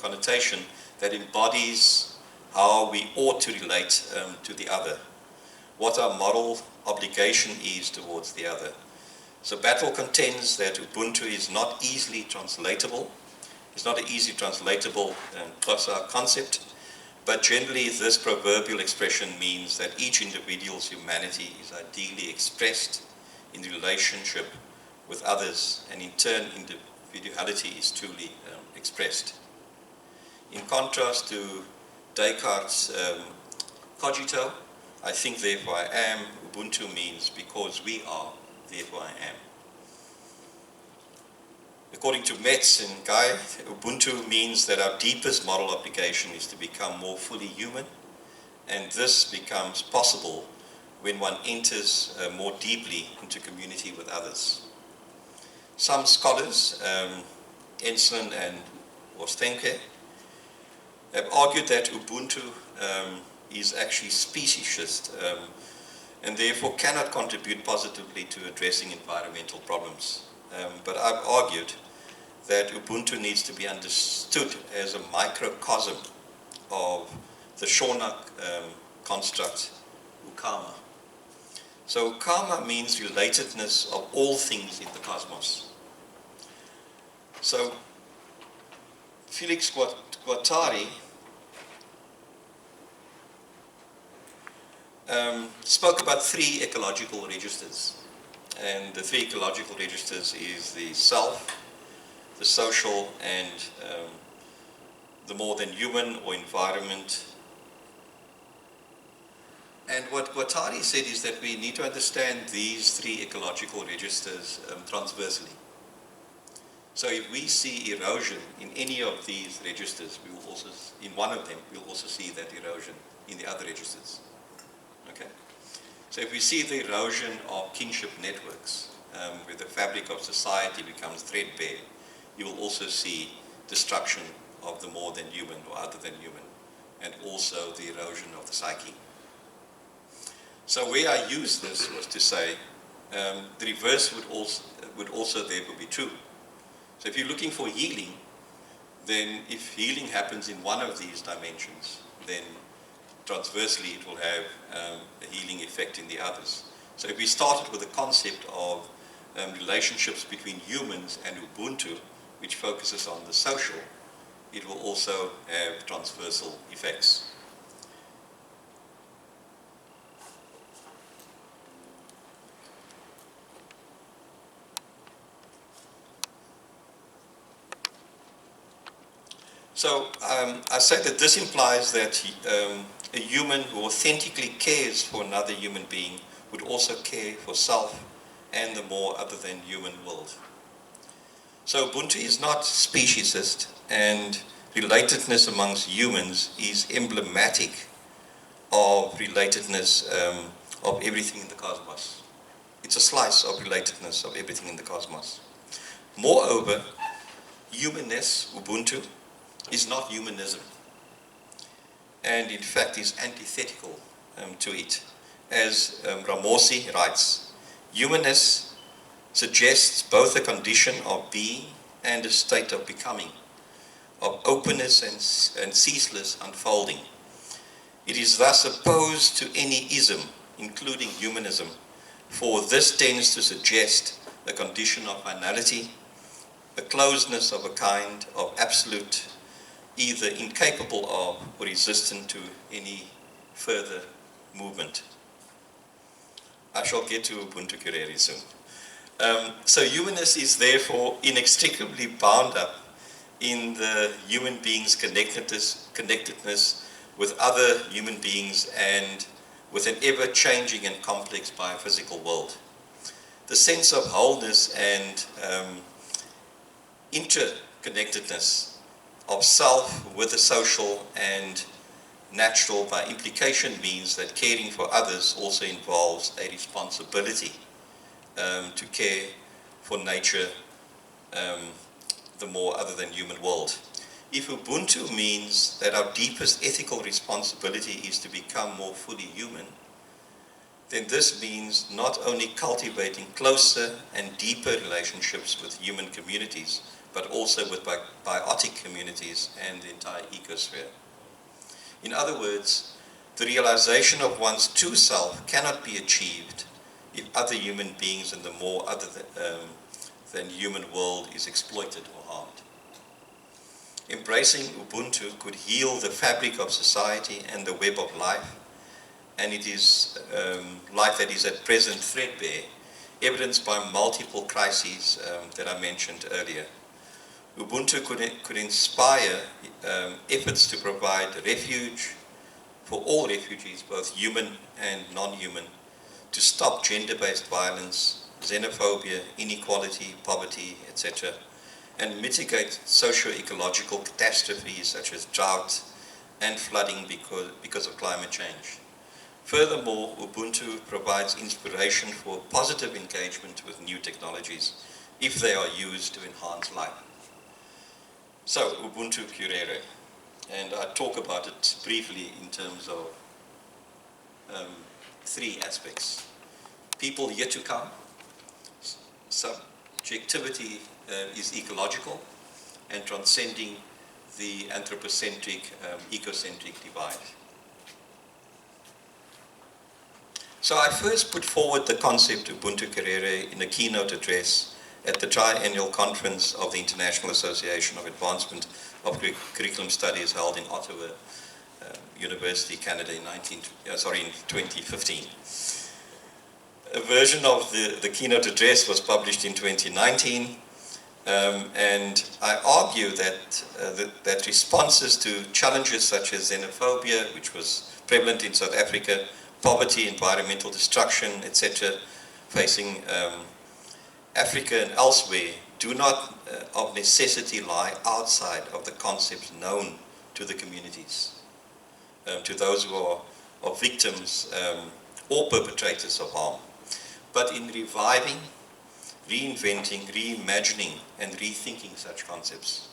connotation that embodies how we ought to relate to the other, what our moral obligation is towards the other. So Battle contends that Ubuntu is not easily translatable. It's not an easy translatable Xhosa concept, but generally this proverbial expression means that each individual's humanity is ideally expressed in relationship with others, and in turn individuality is truly expressed. In contrast to Descartes' cogito, I think therefore I am, Ubuntu means because we are, therefore I am. According to Metz and Guy, Ubuntu means that our deepest moral obligation is to become more fully human, and this becomes possible when one enters more deeply into community with others. Some scholars, Ensslin and Ostenke, have argued that Ubuntu is actually speciesist and therefore cannot contribute positively to addressing environmental problems. But I've argued that Ubuntu needs to be understood as a microcosm of the Shona construct, Ukama. So Ukama means relatedness of all things in the cosmos. So Felix Guattari spoke about three ecological registers. And the three ecological registers is the self, the social, and the more than human or environment. And what Guattari said is that we need to understand these three ecological registers transversely. So if we see erosion in any of these registers, we will also, in one of them, we'll also see that erosion in the other registers. Okay? So if we see the erosion of kinship networks, where the fabric of society becomes threadbare, you will also see destruction of the more than human or other than human, and also the erosion of the psyche. So where I used this was to say the reverse would also therefore be true. So if you're looking for healing, then if healing happens in one of these dimensions, then transversely it will have a healing effect in the others. So if we started with the concept of relationships between humans and Ubuntu, which focuses on the social, it will also have transversal effects. So I say that this implies that a human who authentically cares for another human being would also care for self and the more other than human world. So Ubuntu is not speciesist, and relatedness amongst humans is emblematic of relatedness of everything in the cosmos. It's a slice of relatedness of everything in the cosmos. Moreover, humanness, Ubuntu, is not humanism, and in fact is antithetical to it. As Ramosi writes, humanness suggests both a condition of being and a state of becoming, of openness and ceaseless unfolding. It is thus opposed to any ism, including humanism, for this tends to suggest a condition of finality, a closeness of a kind of absolute, either incapable of or resistant to any further movement. I shall get to Ubuntu Currere soon. So humanness is therefore inextricably bound up in the human being's connectedness with other human beings and with an ever-changing and complex biophysical world. The sense of wholeness and interconnectedness of self with the social and natural by implication means that caring for others also involves a responsibility to care for nature, the more other than human world. If Ubuntu means that our deepest ethical responsibility is to become more fully human, then this means not only cultivating closer and deeper relationships with human communities, but also with biotic communities and the entire ecosphere. In other words, the realization of one's true self cannot be achieved if other human beings in the more other than human world is exploited or harmed. Embracing Ubuntu could heal the fabric of society and the web of life, and it is life that is at present threadbare, evidenced by multiple crises that I mentioned earlier. Ubuntu could inspire efforts to provide refuge for all refugees, both human and non-human, to stop gender-based violence, xenophobia, inequality, poverty, etc., and mitigate socio-ecological catastrophes such as drought and flooding because of climate change. Furthermore, Ubuntu provides inspiration for positive engagement with new technologies if they are used to enhance life. So, Ubuntu Currere, and I talk about it briefly in terms of three aspects. People yet to come, subjectivity is ecological, and transcending the anthropocentric, ecocentric divide. So I first put forward the concept of Ubuntu Currere in a keynote address at the triennial conference of the International Association of Advancement of Curriculum Studies held in Ottawa University, Canada in 2015. A version of the keynote address was published in 2019, and I argue that, that responses to challenges such as xenophobia, which was prevalent in South Africa, poverty, environmental destruction, etc., facing Africa and elsewhere, do not of necessity lie outside of the concepts known to the communities, to those who are victims or perpetrators of harm, but in reviving, reinventing, reimagining, and rethinking such concepts.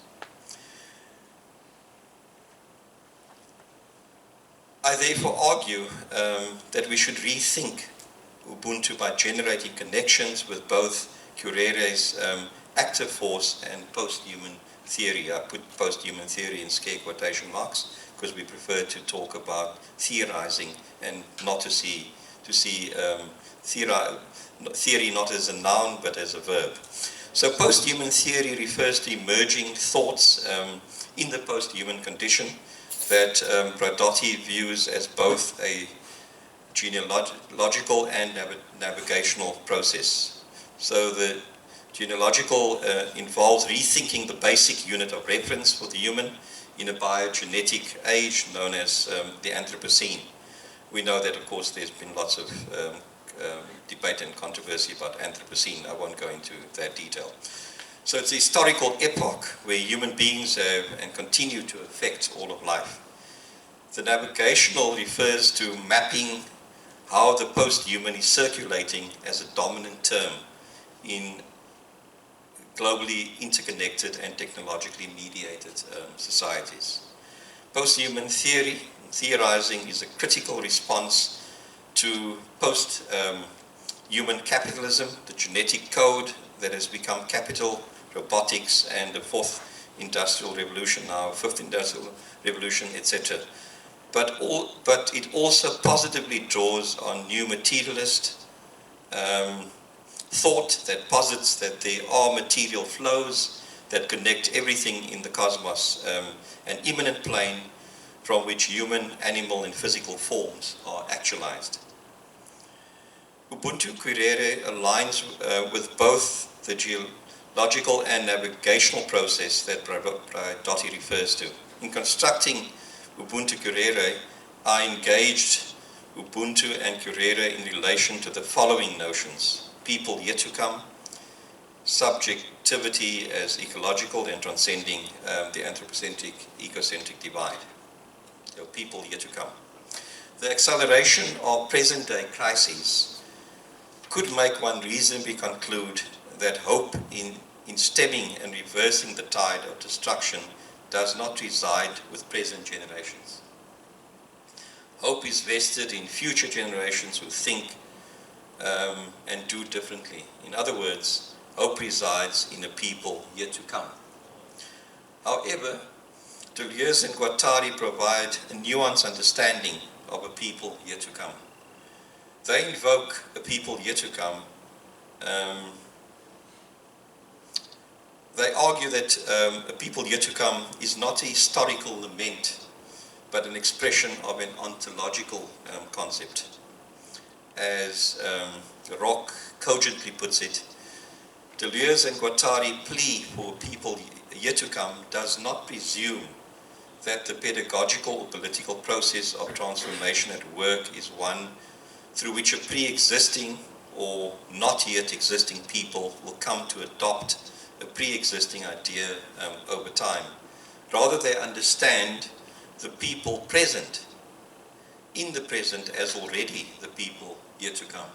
I therefore argue that we should rethink Ubuntu by generating connections with both Currere's active force and post-human theory. I put post-human theory in scare quotation marks because we prefer to talk about theorizing and not to see theory not as a noun but as a verb. So post-human theory refers to emerging thoughts in the post-human condition that Bradotti views as both a genealogical and navigational process. So the genealogical involves rethinking the basic unit of reference for the human in a biogenetic age known as the Anthropocene. We know that, of course, there's been lots of debate and controversy about Anthropocene. I won't go into that detail. So it's a historical epoch where human beings have and continue to affect all of life. The navigational refers to mapping how the post-human is circulating as a dominant term in globally interconnected and technologically mediated societies. Post-human theorizing is a critical response to post-human capitalism, the genetic code that has become capital, robotics, and the fourth industrial revolution now, fifth industrial revolution, etc. But it also positively draws on new materialist thought that posits that there are material flows that connect everything in the cosmos, an immanent plane from which human, animal, and physical forms are actualized. Ubuntu Currere aligns with both the geological and navigational process that Bradotti refers to. In constructing Ubuntu Currere, I engaged Ubuntu and Currere in relation to the following notions: people yet to come, subjectivity as ecological and transcending the anthropocentric, ecocentric divide. So people yet to come. The acceleration of present-day crises could make one reasonably conclude that hope in stemming and reversing the tide of destruction does not reside with present generations. Hope is vested in future generations who think and do differently. In other words, hope resides in a people yet to come. However, Deleuze and Guattari provide a nuanced understanding of a people yet to come. They invoke a people yet to come. They argue that a people yet to come is not a historical lament, but an expression of an ontological concept. As Rock cogently puts it, Deleuze and Guattari plea for a people yet to come does not presume that the pedagogical or political process of transformation at work is one through which a pre-existing or not yet existing people will come to adopt a pre-existing idea over time. Rather, they understand the people present in the present as already the people yet to come.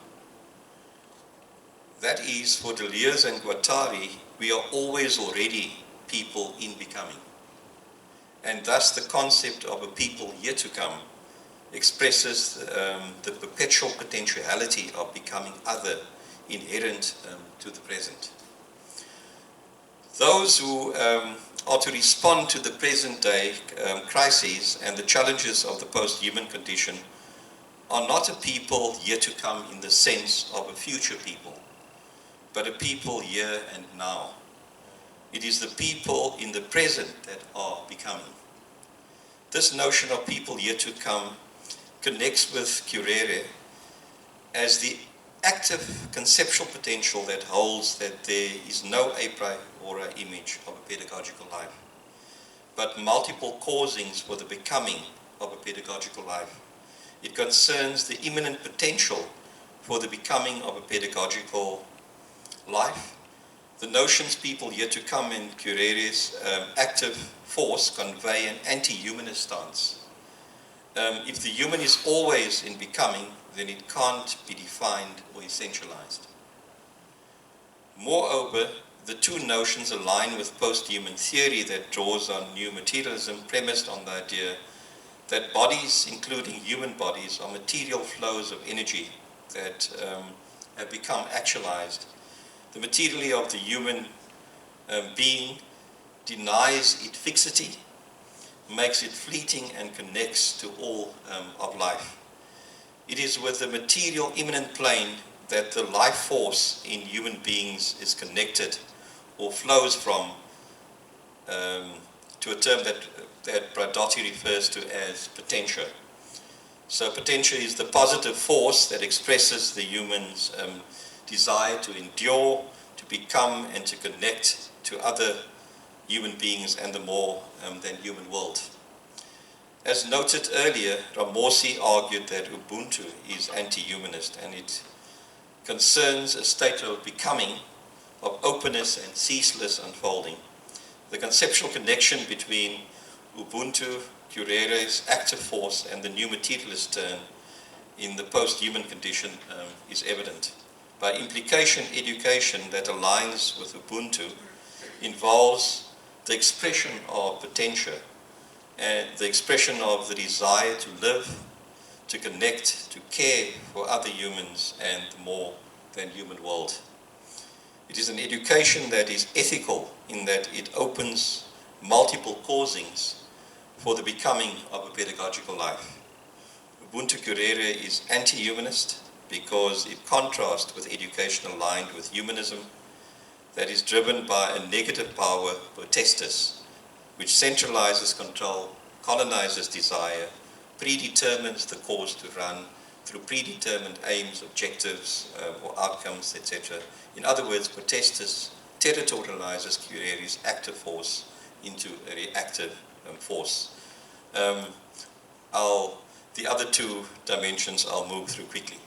That is, for Deleuze and Guattari, we are always already people in becoming. And thus the concept of a people yet to come expresses the perpetual potentiality of becoming other inherent to the present. Those who are to respond to the present day crises and the challenges of the post-human condition are not a people yet to come in the sense of a future people, but a people here and now. It is the people in the present that are becoming. This notion of people yet to come connects with Curere as the active conceptual potential that holds that there is no a priori image of a pedagogical life, but multiple causings for the becoming of a pedagogical life. It concerns the imminent potential for the becoming of a pedagogical life. The notions people yet to come in Curere's active force convey an anti-humanist stance. If the human is always in becoming, then it can't be defined or essentialized. Moreover, the two notions align with post-human theory that draws on new materialism premised on the idea that bodies, including human bodies, are material flows of energy that have become actualized. The materiality of the human being denies it fixity, makes it fleeting, and connects to all of life. It is with the material immanent plane that the life force in human beings is connected or flows from, to a term that Bradotti refers to as potentia. So potentia is the positive force that expresses the human's desire to endure, to become, and to connect to other human beings and the more than human world. As noted earlier, Ramossi argued that Ubuntu is anti-humanist, and it concerns a state of becoming, of openness and ceaseless unfolding. The conceptual connection between Ubuntu Curere's active force and the new materialist turn in the post-human condition is evident. By implication, education that aligns with Ubuntu involves the expression of potentia and the expression of the desire to live, to connect, to care for other humans and the more than human world. It is an education that is ethical in that it opens multiple causings for the becoming of a pedagogical life. Ubuntu Currere is anti-humanist because it contrasts with education aligned with humanism that is driven by a negative power, potestas, which centralizes control, colonizes desire, predetermines the course to run through predetermined aims, objectives, or outcomes, etc. In other words, potestas territorializes Curere's active force into a reactive force. The other two dimensions I'll move through quickly.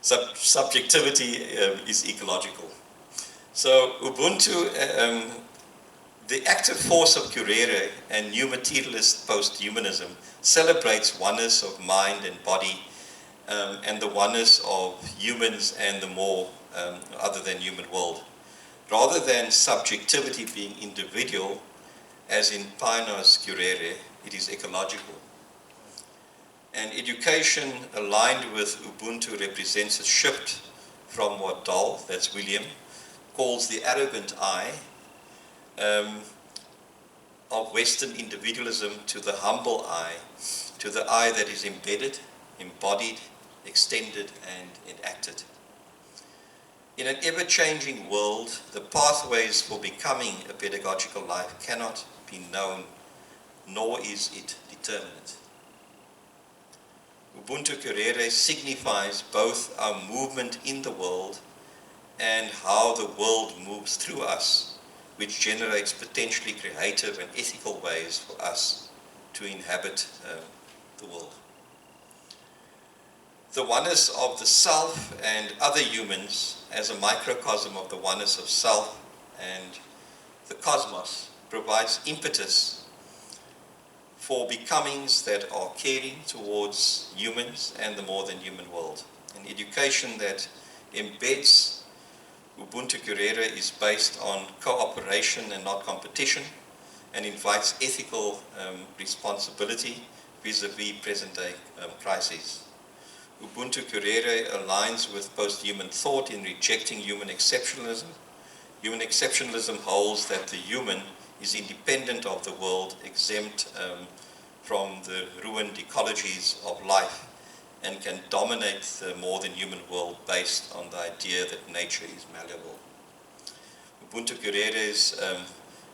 Subjectivity is ecological. So Ubuntu, the active force of Curere and new materialist post-humanism celebrates oneness of mind and body and the oneness of humans and the more other than human world. Rather than subjectivity being individual, as in Pinar's Curere, it is ecological. And education aligned with Ubuntu represents a shift from what Dahl, that's William, calls the arrogant I of Western individualism to the humble I, to the I that is embedded, embodied, extended, and enacted. In an ever-changing world, the pathways for becoming a pedagogical life cannot be known, nor is it determinate. Ubuntu Currere signifies both our movement in the world and how the world moves through us, which generates potentially creative and ethical ways for us to inhabit the world. The oneness of the self and other humans as a microcosm of the oneness of self and the cosmos provides impetus for becomings that are caring towards humans and the more than human world. An education that embeds Ubuntu Currere is based on cooperation and not competition, and invites ethical responsibility vis-a-vis present-day crises. Ubuntu Currere aligns with post-human thought in rejecting human exceptionalism. Human exceptionalism holds that the human is independent of the world, exempt from the ruined ecologies of life, and can dominate the more than human world based on the idea that nature is malleable. Ubuntu Currere's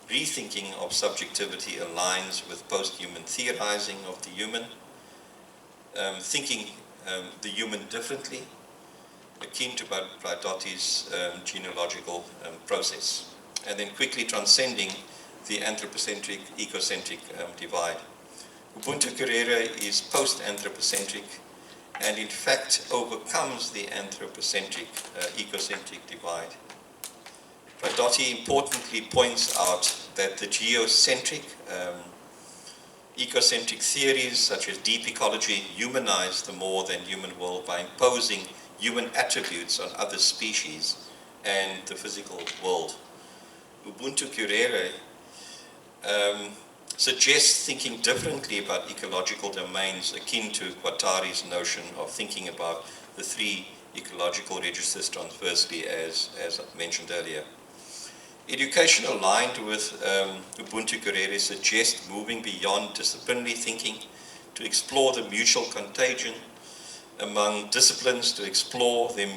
rethinking of subjectivity aligns with post-human theorizing of the human, thinking the human differently, akin to Bradotti's genealogical process, and then quickly transcending the anthropocentric, ecocentric divide. Ubuntu Currere is post-anthropocentric and in fact overcomes the anthropocentric, ecocentric divide. Bradotti importantly points out that the geocentric, ecocentric theories such as deep ecology humanize the more than human world by imposing human attributes on other species and the physical world. Ubuntu Currere suggests thinking differently about ecological domains akin to Guattari's notion of thinking about the three ecological registers transversely as I mentioned earlier. Education aligned with Ubuntu Currere suggests moving beyond disciplinary thinking to explore the mutual contagion among disciplines, to explore them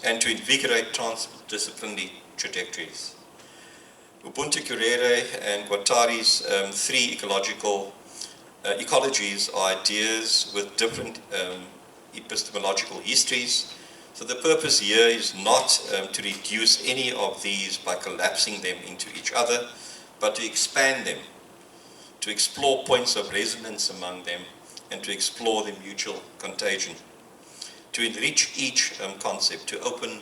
and to invigorate transdisciplinary trajectories. Ubuntu Currere and Guattari's three ecologies are ideas with different epistemological histories. So the purpose here is not to reduce any of these by collapsing them into each other, but to expand them, to explore points of resonance among them, and to explore the mutual contagion, to enrich each concept, to open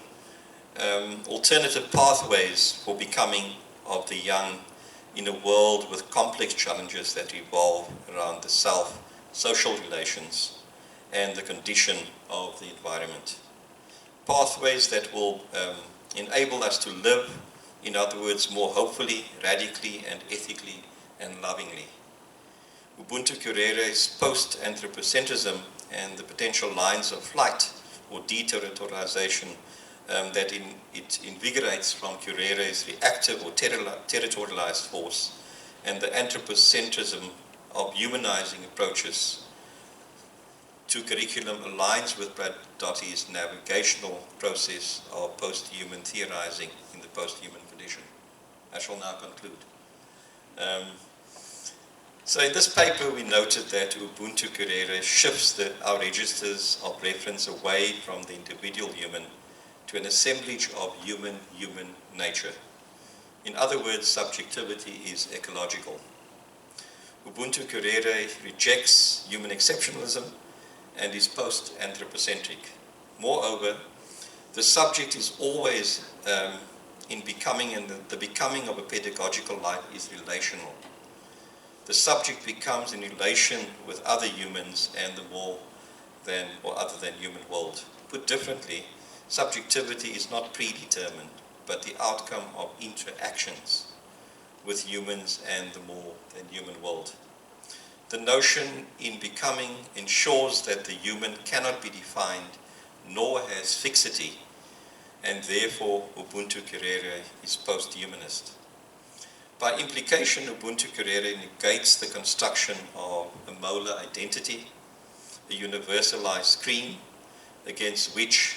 alternative pathways for becoming of the young in a world with complex challenges that revolve around the self, social relations, and the condition of the environment. Pathways that will enable us to live, in other words, more hopefully, radically, and ethically, and lovingly. Ubuntu Currere's post-anthropocentrism and the potential lines of flight or deterritorialization that it invigorates from Currere's reactive or territorialized force, and the anthropocentrism of humanizing approaches to curriculum aligns with Bradotti's navigational process of post-human theorizing in the post-human condition. I shall now conclude. So in this paper we noted that Ubuntu Currere shifts our registers of reference away from the individual human to an assemblage of human nature. In other words, subjectivity is ecological. Ubuntu Currere rejects human exceptionalism and is post-anthropocentric. Moreover, the subject is always in becoming, and the becoming of a pedagogical life is relational. The subject becomes in relation with other humans and the more than or other than human world. Put differently, subjectivity is not predetermined, but the outcome of interactions with humans and the more than human world. The notion in becoming ensures that the human cannot be defined nor has fixity, and therefore Ubuntu Currere is post-humanist. By implication, Ubuntu Currere negates the construction of a molar identity, a universalized screen against which,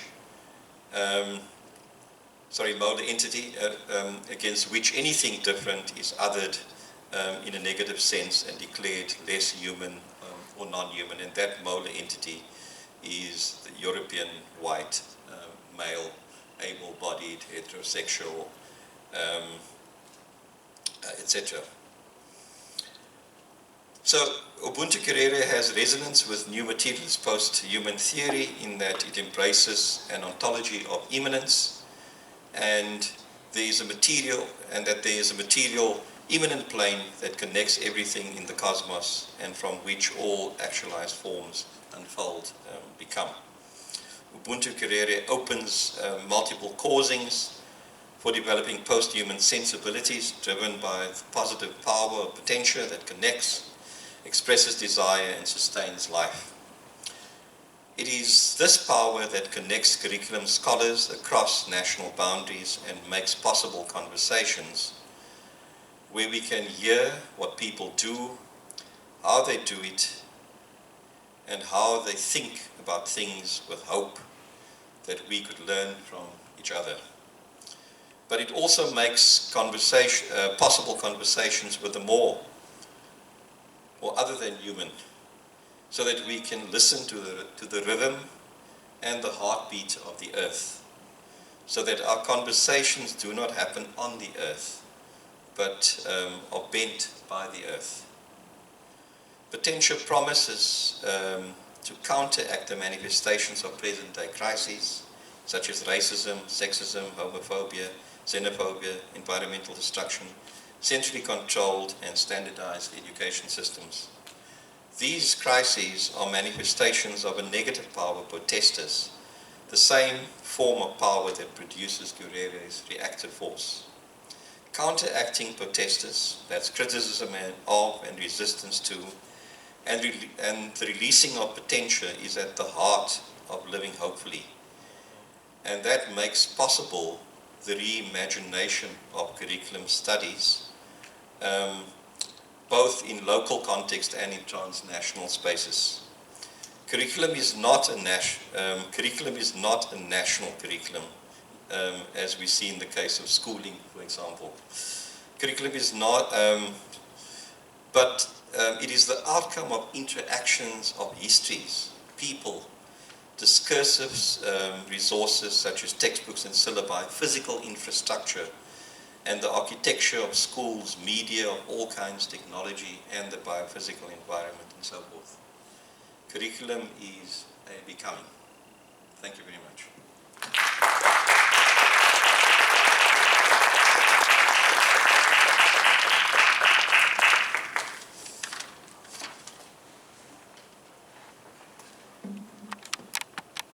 molar entity against which anything different is othered in a negative sense and declared less human or non-human, and that molar entity is the European white male, able-bodied, heterosexual, etc. So Ubuntu Currere has resonance with new materialist post-human theory in that it embraces an ontology of immanence, and there is a material immanent plane that connects everything in the cosmos and from which all actualized forms unfold, become. Ubuntu Currere opens multiple causings for developing post-human sensibilities driven by the positive power of potential that connects, expresses desire, and sustains life. It is this power that connects curriculum scholars across national boundaries and makes possible conversations where we can hear what people do, how they do it, and how they think about things with hope that we could learn from each other. But it also makes possible conversations with the more or other than human, so that we can listen to the rhythm and the heartbeat of the earth, so that our conversations do not happen on the earth, but are bent by the earth. Potential promises to counteract the manifestations of present-day crises, such as racism, sexism, homophobia, xenophobia, environmental destruction, centrally controlled and standardized education systems. These crises are manifestations of a negative power protesters, the same form of power that produces Currere's reactive force. Counteracting protesters, that's criticism of and resistance to, and the releasing of potential is at the heart of living hopefully. And that makes possible the reimagination of curriculum studies, both in local context and in transnational spaces. Curriculum is not a national curriculum, as we see in the case of schooling, for example. Curriculum is not, but it is the outcome of interactions of histories, people, discursive resources such as textbooks and syllabi, physical infrastructure, and the architecture of schools, media of all kinds, technology, and the biophysical environment, and so forth. Curriculum is a becoming. Thank you very much.